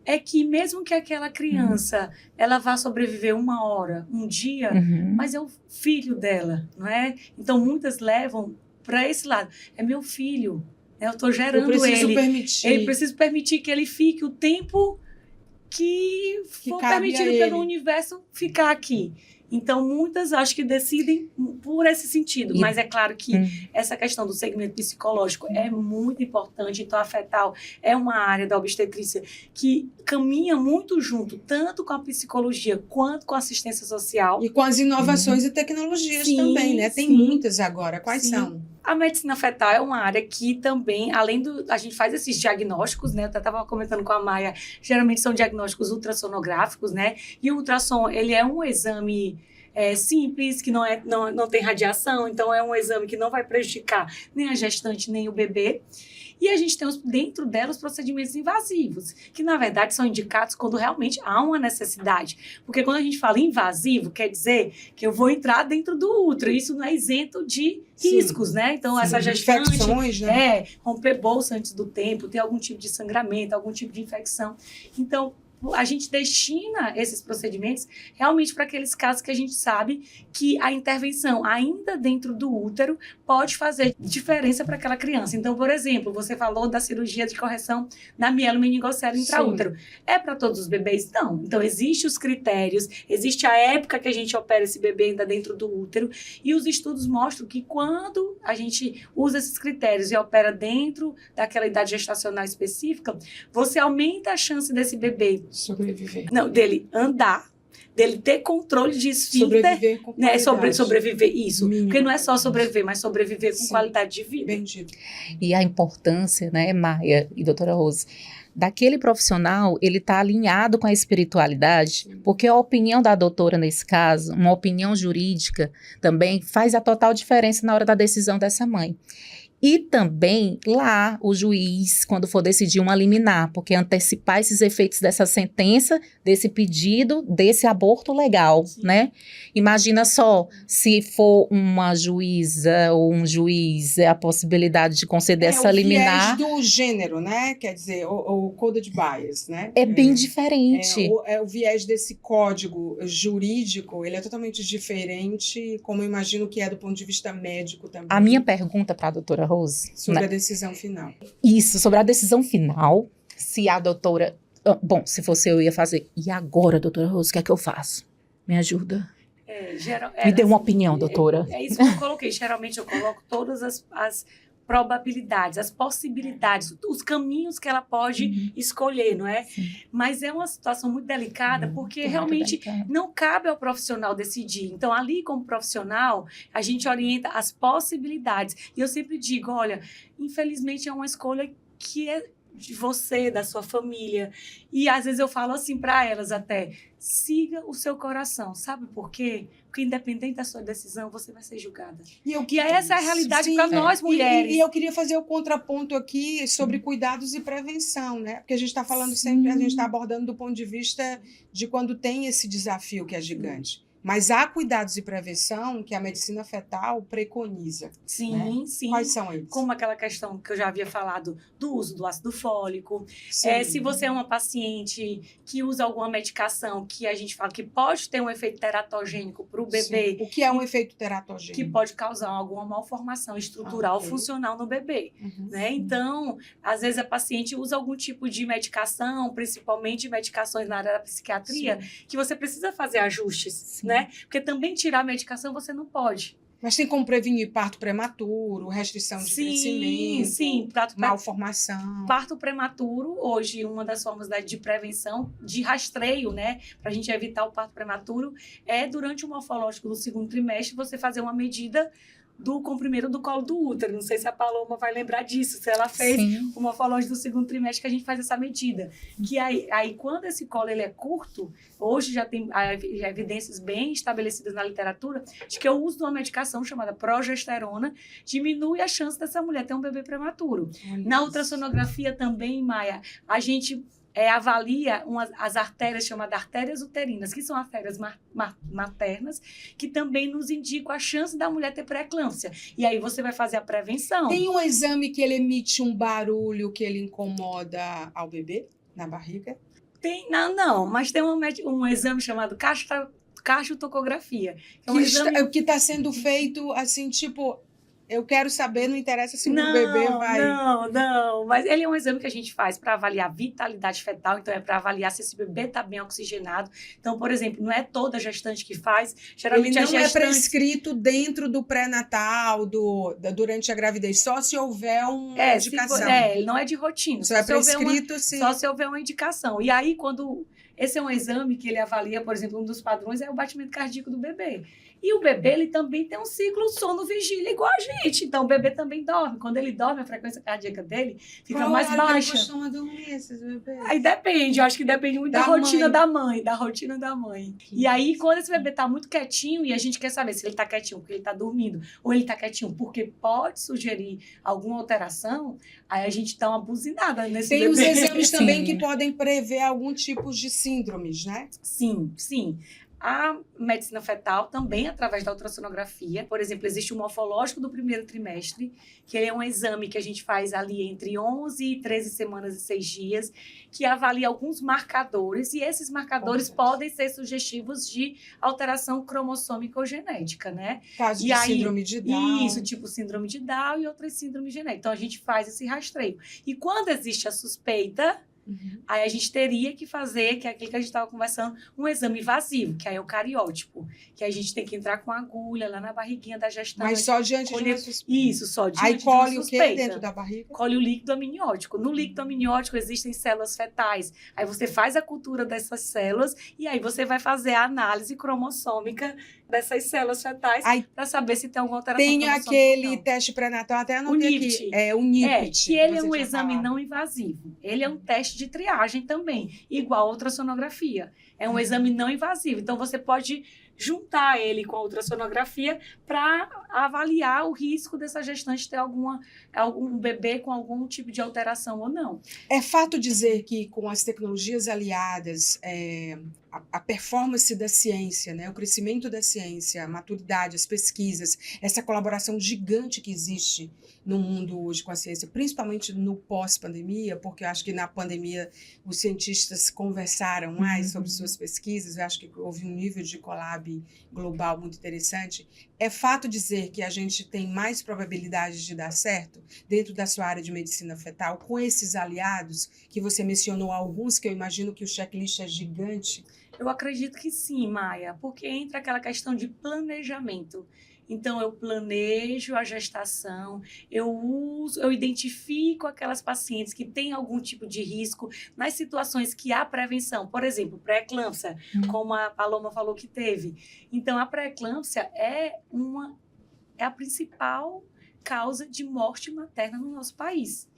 É que mesmo que aquela criança, ela vá sobreviver 1 hora, um dia, mas é o filho dela, não é? Então, muitas levam para esse lado. É meu filho, né? Eu estou gerando ele. Ele precisa permitir que ele fique o tempo que for permitido pelo universo ficar aqui. Então, muitas acho que decidem por esse sentido. Mas é claro que essa questão do segmento psicológico é muito importante. Então, a fetal é uma área da obstetrícia que caminha muito junto, tanto com a psicologia quanto com a assistência social. E com as inovações e tecnologias também, né? Tem muitas agora. Quais são? A medicina fetal é uma área que também, além do... A gente faz esses diagnósticos, né? Eu estava comentando com a Maia, geralmente são diagnósticos ultrassonográficos, né? E o ultrassom, ele é um exame simples, que não tem radiação, então é um exame que não vai prejudicar nem a gestante, nem o bebê. E a gente tem dentro dela os procedimentos invasivos, que na verdade são indicados quando realmente há uma necessidade. Porque quando a gente fala invasivo, quer dizer que eu vou entrar dentro do útero. Isso não é isento de riscos, né? Então, essa gestante, infecções, né? romper bolsa antes do tempo, ter algum tipo de sangramento, algum tipo de infecção. Então, a gente destina esses procedimentos realmente para aqueles casos que a gente sabe que a intervenção ainda dentro do útero pode fazer diferença para aquela criança. Então, por exemplo, você falou da cirurgia de correção da mielomeningocele intraútero. É para todos os bebês? Não. Então, existem os critérios, existe a época que a gente opera esse bebê ainda dentro do útero e os estudos mostram que quando a gente usa esses critérios e opera dentro daquela idade gestacional específica, você aumenta a chance desse bebê sobreviver. Não, dele andar, dele ter controle de esfíncter. Sobreviver com qualidade. Né? Sobreviver, isso. Mínimo. Porque não é só sobreviver, mas sobreviver com qualidade de vida. Bem dito. E a importância, né, Maia e doutora Rose, daquele profissional, ele está alinhado com a espiritualidade, porque a opinião da doutora nesse caso, uma opinião jurídica também, faz a total diferença na hora da decisão dessa mãe. E também lá o juiz, quando for decidir uma liminar, porque antecipar esses efeitos dessa sentença, desse pedido, desse aborto legal, né? Imagina só, se for uma juíza ou um juiz, a possibilidade de conceder essa liminar. É o viés do gênero, né? Quer dizer, o coded bias, né? É bem diferente. O viés desse código jurídico, ele é totalmente diferente, como eu imagino que é do ponto de vista médico também. A minha pergunta para a doutora Rose. Sobre a decisão final. Isso, sobre a decisão final, se a doutora... Bom, se fosse eu ia fazer. E agora, doutora Rose, o que é que eu faço? Me ajuda. Me dê uma opinião, doutora. É isso que eu coloquei. Geralmente eu coloco todas as probabilidades, as possibilidades, os caminhos que ela pode escolher, não é? Sim. Mas é uma situação muito delicada, porque realmente não cabe ao profissional decidir. Então, ali como profissional, a gente orienta as possibilidades. E eu sempre digo, olha, infelizmente é uma escolha que é de você, da sua família. E às vezes eu falo assim para elas até, siga o seu coração. Sabe por quê? Porque independente da sua decisão, você vai ser julgada. E essa é a realidade para nós mulheres. E eu queria fazer o contraponto aqui sobre cuidados e prevenção, né? Porque a gente está falando sempre, a gente está abordando do ponto de vista de quando tem esse desafio que é gigante. Mas há cuidados e prevenção que a medicina fetal preconiza. Sim, né? sim. Quais são eles? Como aquela questão que eu já havia falado do uso do ácido fólico. Se você é uma paciente que usa alguma medicação que a gente fala que pode ter um efeito teratogênico para o bebê. Sim. O que é um efeito teratogênico? Que pode causar alguma malformação estrutural funcional no bebê. Né? Então, às vezes a paciente usa algum tipo de medicação, principalmente medicações na área da psiquiatria, que você precisa fazer ajustes. Né? Porque também tirar a medicação você não pode. Mas tem como prevenir parto prematuro, restrição de crescimento, malformação. Parto prematuro, hoje, uma das formas de prevenção, de rastreio, né? Para a gente evitar o parto prematuro, é durante o morfológico do 2º trimestre, você fazer uma medida do comprimento do colo do útero. Não sei se a Paloma vai lembrar disso, se ela fez Sim. o morfológico do segundo trimestre, que a gente faz essa medida. Que aí quando esse colo ele é curto, hoje já tem evidências bem estabelecidas na literatura de que o uso de uma medicação chamada progesterona diminui a chance dessa mulher ter um bebê prematuro. Na ultrassonografia também, Maia, a gente avalia as artérias chamadas artérias uterinas, que são artérias maternas, que também nos indicam a chance da mulher ter pré-eclâmpsia. E aí você vai fazer a prevenção. Tem um exame que ele emite um barulho que ele incomoda ao bebê na barriga? Não, mas tem um exame chamado castrotocografia. Que é um exame... que está sendo feito assim, tipo... Eu quero saber, não interessa se o bebê vai... Não. Mas ele é um exame que a gente faz para avaliar a vitalidade fetal, então é para avaliar se esse bebê está bem oxigenado. Então, por exemplo, não é toda gestante que faz. Geralmente ele não é prescrito dentro do pré-natal, durante a gravidez, só se houver uma indicação. Ele não é de rotina. Só é prescrito só se houver uma indicação. E aí, quando... Esse é um exame que ele avalia, por exemplo, um dos padrões é o batimento cardíaco do bebê. E o bebê, ele também tem um ciclo sono-vigília igual a gente. Então, o bebê também dorme. Quando ele dorme, a frequência cardíaca dele fica mais baixa. Qual costuma dormir esses bebês? Aí depende, eu acho que depende muito da rotina da mãe. E aí, quando esse bebê tá muito quietinho, e a gente quer saber se ele tá quietinho porque ele tá dormindo, ou ele tá quietinho porque pode sugerir alguma alteração, aí a gente dá uma buzinada nesse bebê. Tem os exames também que podem prever algum tipo de síndromes, né? Sim. A medicina fetal também através da ultrassonografia. Por exemplo, existe o morfológico do primeiro trimestre, que é um exame que a gente faz ali entre 11 e 13 semanas e 6 dias, que avalia alguns marcadores, e esses marcadores podem ser sugestivos de alteração cromossômica ou genética, né? Caso de síndrome de Down. Isso, tipo síndrome de Down e outras síndromes genéticas. Então, a gente faz esse rastreio. E quando existe a suspeita... Aí a gente teria que fazer, que é aquilo que a gente estava conversando, um exame invasivo, que aí é o cariótipo, que a gente tem que entrar com agulha lá na barriguinha da gestante. Mas só diante de uma suspeita. Isso, só diante aí de uma suspeita. Aí colhe o quê dentro da barriga? Colhe o líquido amniótico. No líquido amniótico existem células fetais. Aí você faz a cultura dessas células e aí você vai fazer a análise cromossômica dessas células fetais para saber se tem alguma alteração. Tem aquele teste pré-natal, até anotei aqui. O NIPT. Que ele é um exame não invasivo. Ele é um teste de triagem também, igual a ultrassonografia. É um exame não invasivo. Então, você pode juntar ele com a ultrassonografia para avaliar o risco dessa gestante ter algum bebê com algum tipo de alteração ou não. É fato dizer que com as tecnologias aliadas, a performance da ciência, né, o crescimento da ciência, a maturidade, as pesquisas, essa colaboração gigante que existe no mundo hoje com a ciência, principalmente no pós-pandemia, porque eu acho que na pandemia os cientistas conversaram mais sobre suas pesquisas, eu acho que houve um nível de collab global muito interessante. É fato dizer que a gente tem mais probabilidade de dar certo dentro da sua área de medicina fetal com esses aliados, que você mencionou alguns, que eu imagino que o checklist é gigante. Eu acredito que sim, Maia, porque entra aquela questão de planejamento. Então, eu planejo a gestação, eu identifico aquelas pacientes que têm algum tipo de risco nas situações que há prevenção. Por exemplo, pré-eclâmpsia, como a Paloma falou que teve. Então, a pré-eclâmpsia é a principal causa de morte materna no nosso país.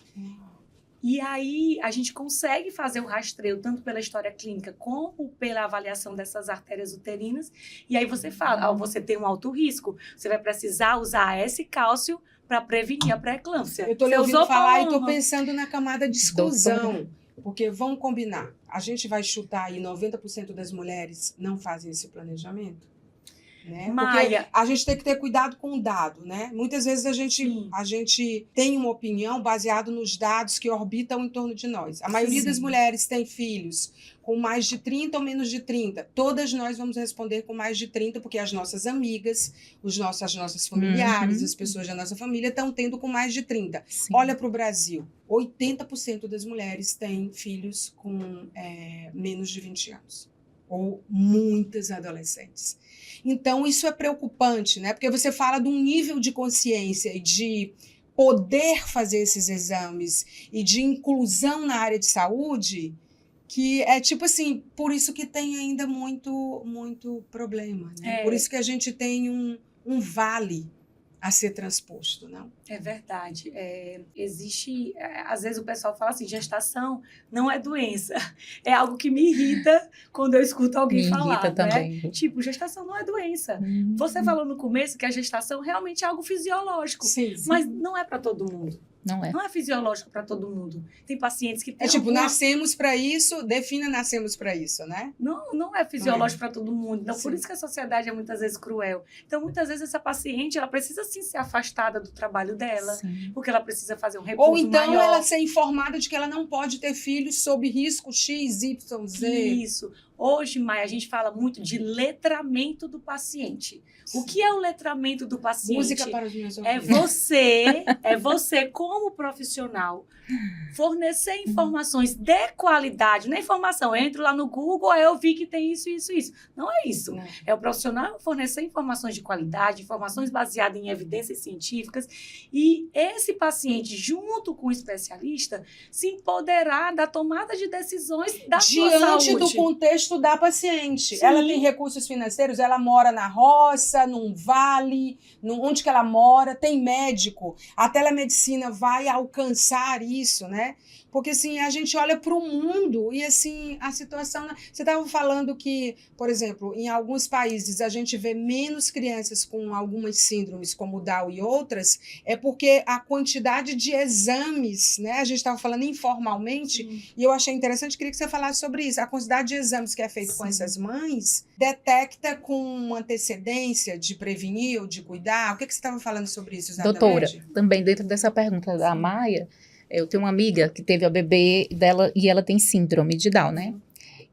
E aí, a gente consegue fazer o rastreio, tanto pela história clínica, como pela avaliação dessas artérias uterinas. E aí você fala, você tem um alto risco, você vai precisar usar esse cálcio para prevenir a pré-eclâmpsia. Eu estou lhe ouvindo falar e estou pensando na camada de exclusão. Porque, vamos combinar, a gente vai chutar aí 90% das mulheres não fazem esse planejamento. Né? Porque a gente tem que ter cuidado com o dado, né? Muitas vezes a gente tem uma opinião baseada nos dados que orbitam em torno de nós. A maioria das mulheres tem filhos com mais de 30 ou menos de 30. Todas nós vamos responder com mais de 30, porque as nossas amigas, as nossas familiares, as pessoas da nossa família estão tendo com mais de 30. Sim. Olha para o Brasil, 80% das mulheres têm filhos com menos de 20 anos. Ou muitas adolescentes. Então, isso é preocupante, né? Porque você fala de um nível de consciência e de poder fazer esses exames e de inclusão na área de saúde, que é tipo assim, por isso que tem ainda muito, muito problema, né? Por isso que a gente tem um vale a ser transposto, não? É verdade. Existe, às vezes o pessoal fala assim, gestação não é doença. É algo que me irrita quando eu escuto alguém falar. Me irrita né? também. Tipo, gestação não é doença. Você falou no começo que a gestação realmente é algo fisiológico. Sim. Mas não é para todo mundo. Não é. Não é fisiológico para todo mundo. Tem pacientes que têm. É tipo, nascemos para isso, defina nascemos para isso, né? Não é fisiológico para todo mundo. Então, por isso que a sociedade é muitas vezes cruel. Então, muitas vezes, essa paciente, ela precisa sim ser afastada do trabalho dela, porque ela precisa fazer um repouso Ou então maior. ela ser informada de que ela não pode ter filhos sob risco X, Y, Z. Isso. Hoje, Maia, a gente fala muito de letramento do paciente. O que é o letramento do paciente? Música para os meus ouvidos. É você como profissional fornecer informações de qualidade, não é informação, eu entro lá no Google, eu vi que tem isso, isso, isso. Não é isso. Não. É o profissional fornecer informações de qualidade, informações baseadas em evidências científicas e esse paciente, junto com o especialista, se empoderar da tomada de decisões da sua saúde. Diante do contexto da paciente. Sim. Ela tem recursos financeiros, ela mora na roça, num vale, onde que ela mora, tem médico. A telemedicina vai alcançar isso, né? Porque, assim, a gente olha para o mundo e, assim, a situação... Você estava falando que, por exemplo, em alguns países a gente vê menos crianças com algumas síndromes, como Down e outras, é porque a quantidade de exames, né? A gente estava falando informalmente, e eu achei interessante, queria que você falasse sobre isso. A quantidade de exames que é feito com essas mães detecta com antecedência de prevenir ou de cuidar? O que você estava falando sobre isso exatamente? Doutora, também dentro dessa pergunta da Maia, eu tenho uma amiga que teve a bebê dela e ela tem síndrome de Down, né?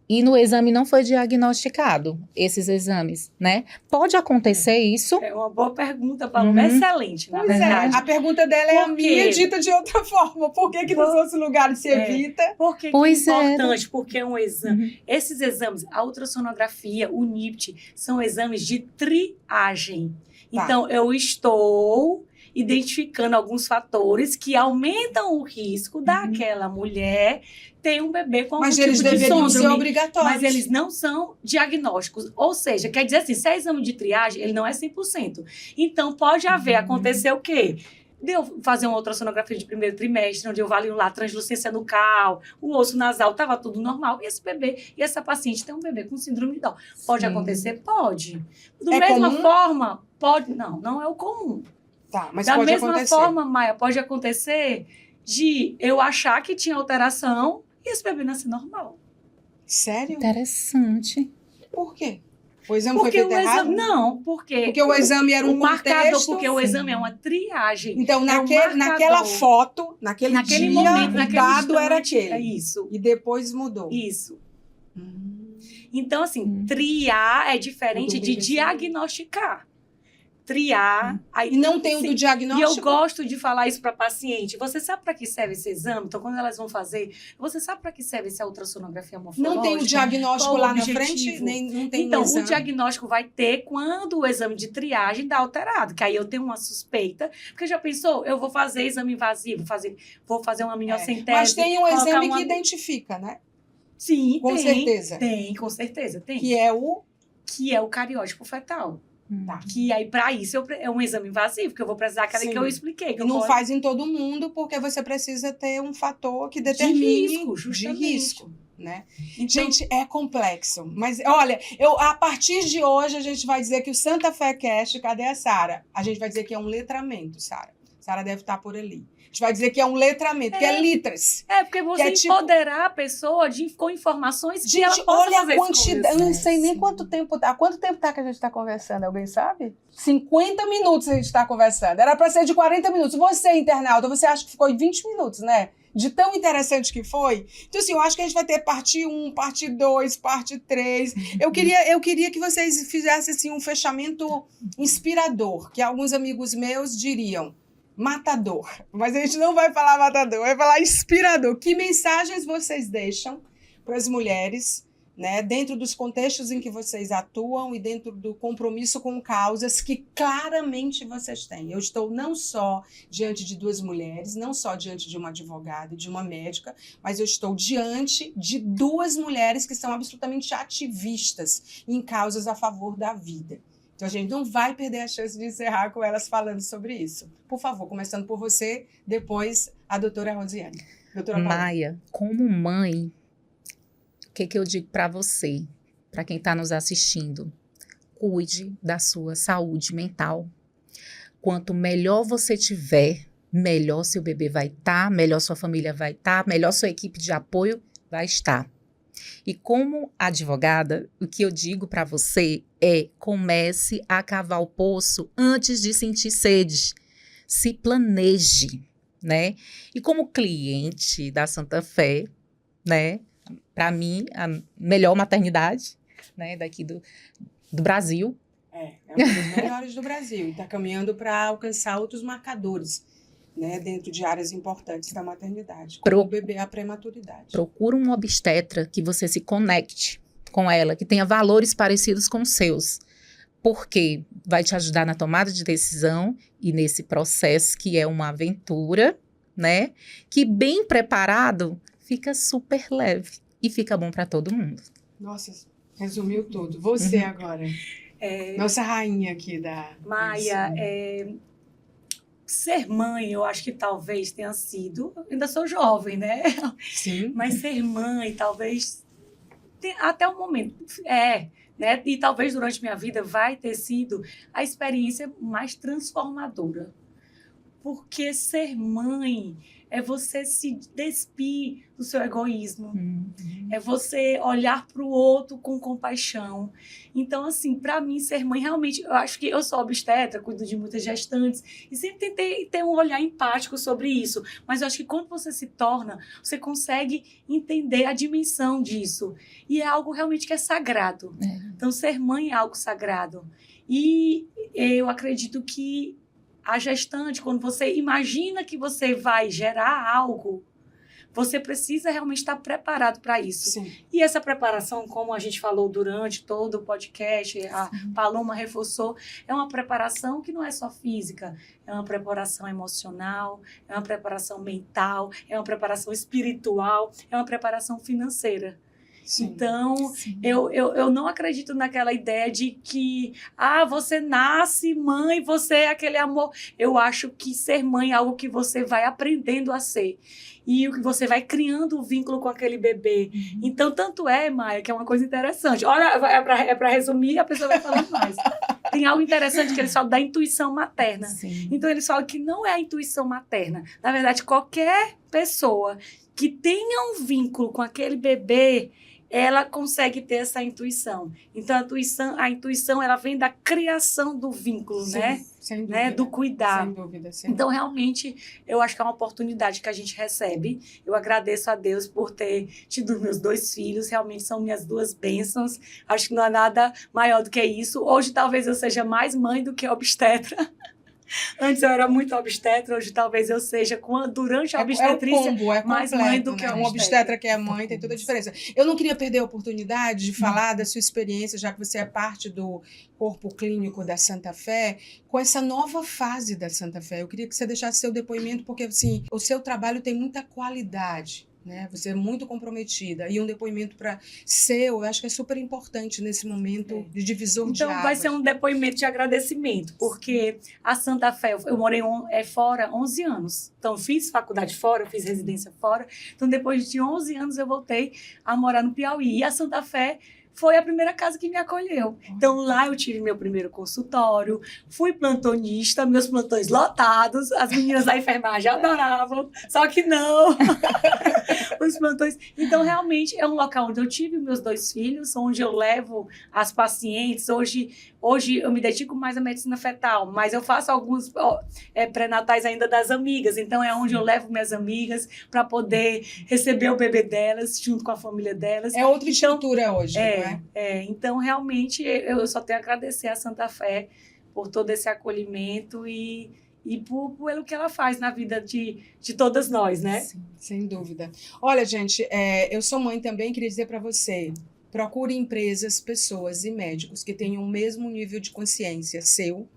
E no exame não foi diagnosticado esses exames, né? Pode acontecer isso? É uma boa pergunta, Paloma. Excelente, na Pois é, verdade. a pergunta dela é a Por quê? minha dita de outra forma. Por que nos outros lugares se evita? Por que Pois é é. importante? Porque é um exame. Esses exames, a ultrassonografia, o NIPT, são exames de triagem. Tá. Então, eu estou identificando alguns fatores que aumentam o risco daquela mulher ter um bebê com algum Mas tipo eles de deveriam ser síndrome. obrigatórios. Mas eles não são diagnósticos. Ou seja, quer dizer assim, se é exame de triagem, ele não é 100%. Então, pode haver, acontecer o quê? De eu fazer uma ultrassonografia de primeiro trimestre, onde eu avalio lá a translucência nucal, o osso nasal, estava tudo normal. E esse bebê, e essa paciente tem um bebê com síndrome de Down. Pode acontecer? Pode. Da É mesma comum? forma, pode. Não é o comum. Tá, mas Da pode mesma acontecer. forma, Maia, pode acontecer de eu achar que tinha alteração e esse bebê nascer normal. Sério? Interessante. Por quê? O exame Porque foi o feito errado? exame. Não, porque Porque o exame era um o marcador, contexto. porque o exame é uma triagem. Então, é um naquela marcador. foto, naquele Naquele dia, momento, o naquele dado era instante, aquele. é isso. E depois mudou. Isso. Hum. Então, assim, triar é diferente Mudou de bem diagnosticar. Triar. Aí, E não tem o sim, do E diagnóstico? eu gosto de falar isso para paciente. Você sabe para que serve esse exame? Então, quando elas vão fazer, você sabe para que serve essa ultrassonografia morfológica? Não tem o diagnóstico Qual o lá na objetivo? frente? Nem, não tem Então, o exame. o diagnóstico vai ter quando o exame de triagem dá alterado, que aí eu tenho uma suspeita, porque já pensou, eu vou fazer exame invasivo, vou fazer uma amniocentese. Mas tem um colocar exame uma- que identifica, né? Sim, Com tem. certeza. Tem, com certeza, tem. Que é o... Que é o cariótipo fetal. Tá. Que aí, para isso, é um exame invasivo, que eu vou precisar aquela Sim. que eu expliquei. Que E eu não vou- faz em todo mundo, porque você precisa ter um fator que de determine risco, justamente. de risco, né? Então, Gente, é complexo. Mas, olha, a partir de hoje, a gente vai dizer que o Santa Fé Cast, cadê a Sara? A gente vai dizer que é um letramento, Sara. Sara deve estar por ali. A gente vai dizer que é um letramento, que é litras. porque você que é tipo- empoderar a pessoa com informações que ela Gente, possa olha fazer a quantidade. Eu não sei nem Sim. quanto tempo tá. Quanto tempo tá que a gente tá conversando? Alguém sabe? 50 minutos a gente tá conversando. Era para ser de 40 minutos. Você, internauta, você acha que ficou em 20 minutos, né? De tão interessante que foi. Então, assim, eu acho que a gente vai ter parte 1, parte 2, parte 3. Eu queria que vocês fizessem, assim, um fechamento inspirador, que alguns amigos meus diriam matador. Mas a gente não vai falar matador, vai falar inspirador. Que mensagens vocês deixam para as mulheres, né, dentro dos contextos em que vocês atuam e dentro do compromisso com causas que claramente vocês têm? Eu estou não só diante de duas mulheres, não só diante de uma advogada e de uma médica, mas eu estou diante de duas mulheres que são absolutamente ativistas em causas a favor da vida. Então, a gente não vai perder a chance de encerrar com elas falando sobre isso. Por favor, começando por você, depois a doutora Rosiane. Doutora Paula. Maia, como mãe, o que eu digo para você, para quem está nos assistindo? Cuide da sua saúde mental. Quanto melhor você tiver, melhor seu bebê vai estar, melhor sua família vai estar, melhor sua equipe de apoio vai estar. E como advogada, o que eu digo para você é: comece a cavar o poço antes de sentir sede. Se planeje, né? E como cliente da Santa Fé, né? Para mim, a melhor maternidade, né? Daqui do Brasil. É uma das melhores do Brasil e está caminhando para alcançar outros marcadores, né, dentro de áreas importantes da maternidade, como o bebê, a prematuridade. Procura um obstetra que você se conecte com ela, que tenha valores parecidos com os seus, porque vai te ajudar na tomada de decisão e nesse processo que é uma aventura, né, que bem preparado fica super leve e fica bom para todo mundo. Nossa, resumiu tudo. Você agora, nossa rainha aqui da... Maia, ser mãe, eu acho que talvez tenha sido... Ainda sou jovem, né? Sim. Mas ser mãe, talvez... Até o momento, né? E talvez durante minha vida vai ter sido a experiência mais transformadora. Porque ser mãe é você se despir do seu egoísmo. É você olhar para o outro com compaixão. Então, assim, para mim, ser mãe, realmente, eu acho que eu sou obstetra, cuido de muitas gestantes, e sempre tentei ter um olhar empático sobre isso. Mas eu acho que quando você se torna, você consegue entender a dimensão disso. E é algo realmente que é sagrado. Então, ser mãe é algo sagrado. E eu acredito que a gestante, quando você imagina que você vai gerar algo, você precisa realmente estar preparado para isso. Sim. E essa preparação, como a gente falou durante todo o podcast, a Paloma reforçou, é uma preparação que não é só física, é uma preparação emocional, é uma preparação mental, é uma preparação espiritual, é uma preparação financeira. Sim. Então, eu não acredito naquela ideia de que você nasce mãe, você é aquele amor. Eu acho que ser mãe é algo que você vai aprendendo a ser. E o que você vai criando um vínculo com aquele bebê. Então, tanto é, Maia, que é uma coisa interessante. Olha, é para resumir, a pessoa vai falando mais. Tem algo interessante que eles falam da intuição materna. Sim. Então, eles falam que não é a intuição materna. Na verdade, qualquer pessoa que tenha um vínculo com aquele bebê, ela consegue ter essa intuição. Então, a intuição ela vem da criação do vínculo, Sim, né? Sem dúvida. Né? Do cuidar. Sem dúvida. Então, realmente, eu acho que é uma oportunidade que a gente recebe. Eu agradeço a Deus por ter tido meus 2 filhos. Realmente são minhas 2 bênçãos. Acho que não há nada maior do que isso. Hoje, talvez eu seja mais mãe do que obstetra. Antes eu era muito obstetra, hoje talvez eu seja, durante a obstetrícia, mais mãe do que né? Um obstetra que é mãe tem toda a diferença. Eu não queria perder a oportunidade de falar da sua experiência, já que você é parte do corpo clínico da Santa Fé, com essa nova fase da Santa Fé. Eu queria que você deixasse seu depoimento, porque assim, o seu trabalho tem muita qualidade. Né? Você é muito comprometida. E um depoimento eu acho que é super importante nesse momento de divisor de águas. Então, vai ser um depoimento de agradecimento, porque a Santa Fé, eu morei fora 11 anos. Então, fiz faculdade fora, fiz residência fora. Então, depois de 11 anos, eu voltei a morar no Piauí. E a Santa Fé foi a primeira casa que me acolheu. Então, lá eu tive meu primeiro consultório, fui plantonista, meus plantões lotados, as meninas da enfermagem adoravam, só que não. Os plantões. Então, realmente, é um local onde eu tive meus 2 filhos, onde eu levo as pacientes. Hoje eu me dedico mais à medicina fetal, mas eu faço alguns pré-natais ainda das amigas. Então, é onde eu levo minhas amigas para poder receber o bebê delas, junto com a família delas. É outra estrutura hoje, não é? Então, realmente, eu só tenho a agradecer a Santa Fé por todo esse acolhimento e pelo que ela faz na vida de todas nós, né? Sim, sem dúvida. Olha, gente, eu sou mãe também, queria dizer para você, procure empresas, pessoas e médicos que tenham o mesmo nível de consciência seu.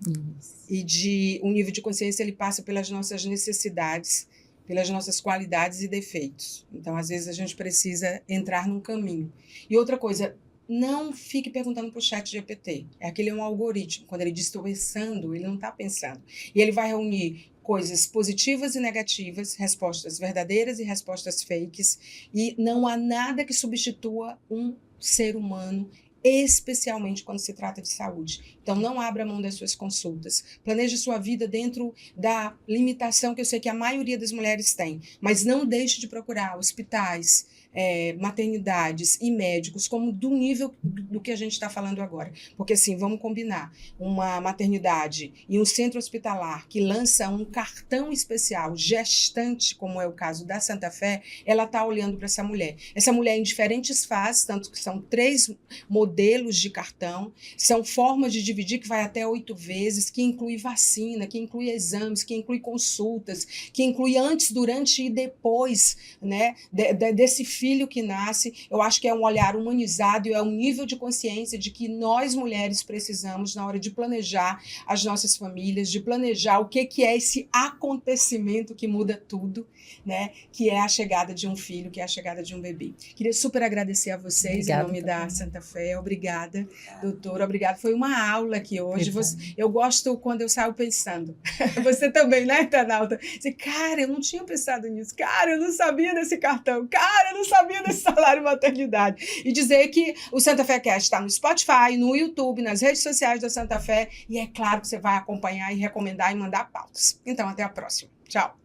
E um nível de consciência, ele passa pelas nossas necessidades, pelas nossas qualidades e defeitos. Então, às vezes, a gente precisa entrar num caminho. E outra coisa, não fique perguntando para o chat GPT. Aquele é um algoritmo. Quando ele diz estou pensando, ele não está pensando. E ele vai reunir coisas positivas e negativas, respostas verdadeiras e respostas fakes, e não há nada que substitua um ser humano, especialmente quando se trata de saúde. Então, não abra mão das suas consultas. Planeje sua vida dentro da limitação que eu sei que a maioria das mulheres tem, mas não deixe de procurar hospitais, maternidades e médicos como do nível do que a gente está falando agora. Porque, assim, vamos combinar, uma maternidade e um centro hospitalar que lança um cartão especial gestante, como é o caso da Santa Fé, ela está olhando para essa mulher. Essa mulher em diferentes fases, tanto que são 3 modelos de cartão, são formas de dividir que vai até 8 vezes, que inclui vacina, que inclui exames, que inclui consultas, que inclui antes, durante e depois, né, desse filho que nasce. Eu acho que é um olhar humanizado e é um nível de consciência de que nós mulheres precisamos na hora de planejar as nossas famílias, de planejar o que é esse acontecimento que muda tudo, né, que é a chegada de um filho, que é a chegada de um bebê. Queria super agradecer a vocês. Obrigada, em nome da Santa Fé. Obrigada, doutora. Obrigada. Foi uma aula aqui hoje. Eu gosto quando eu saio pensando. Você também, né, internauta? Cara, eu não tinha pensado nisso. Cara, eu não sabia desse cartão. Cara, eu não sabia desse salário maternidade. E dizer que o Santa Fé Cast está no Spotify, no YouTube, nas redes sociais da Santa Fé. E é claro que você vai acompanhar e recomendar e mandar pautas. Então, até a próxima. Tchau.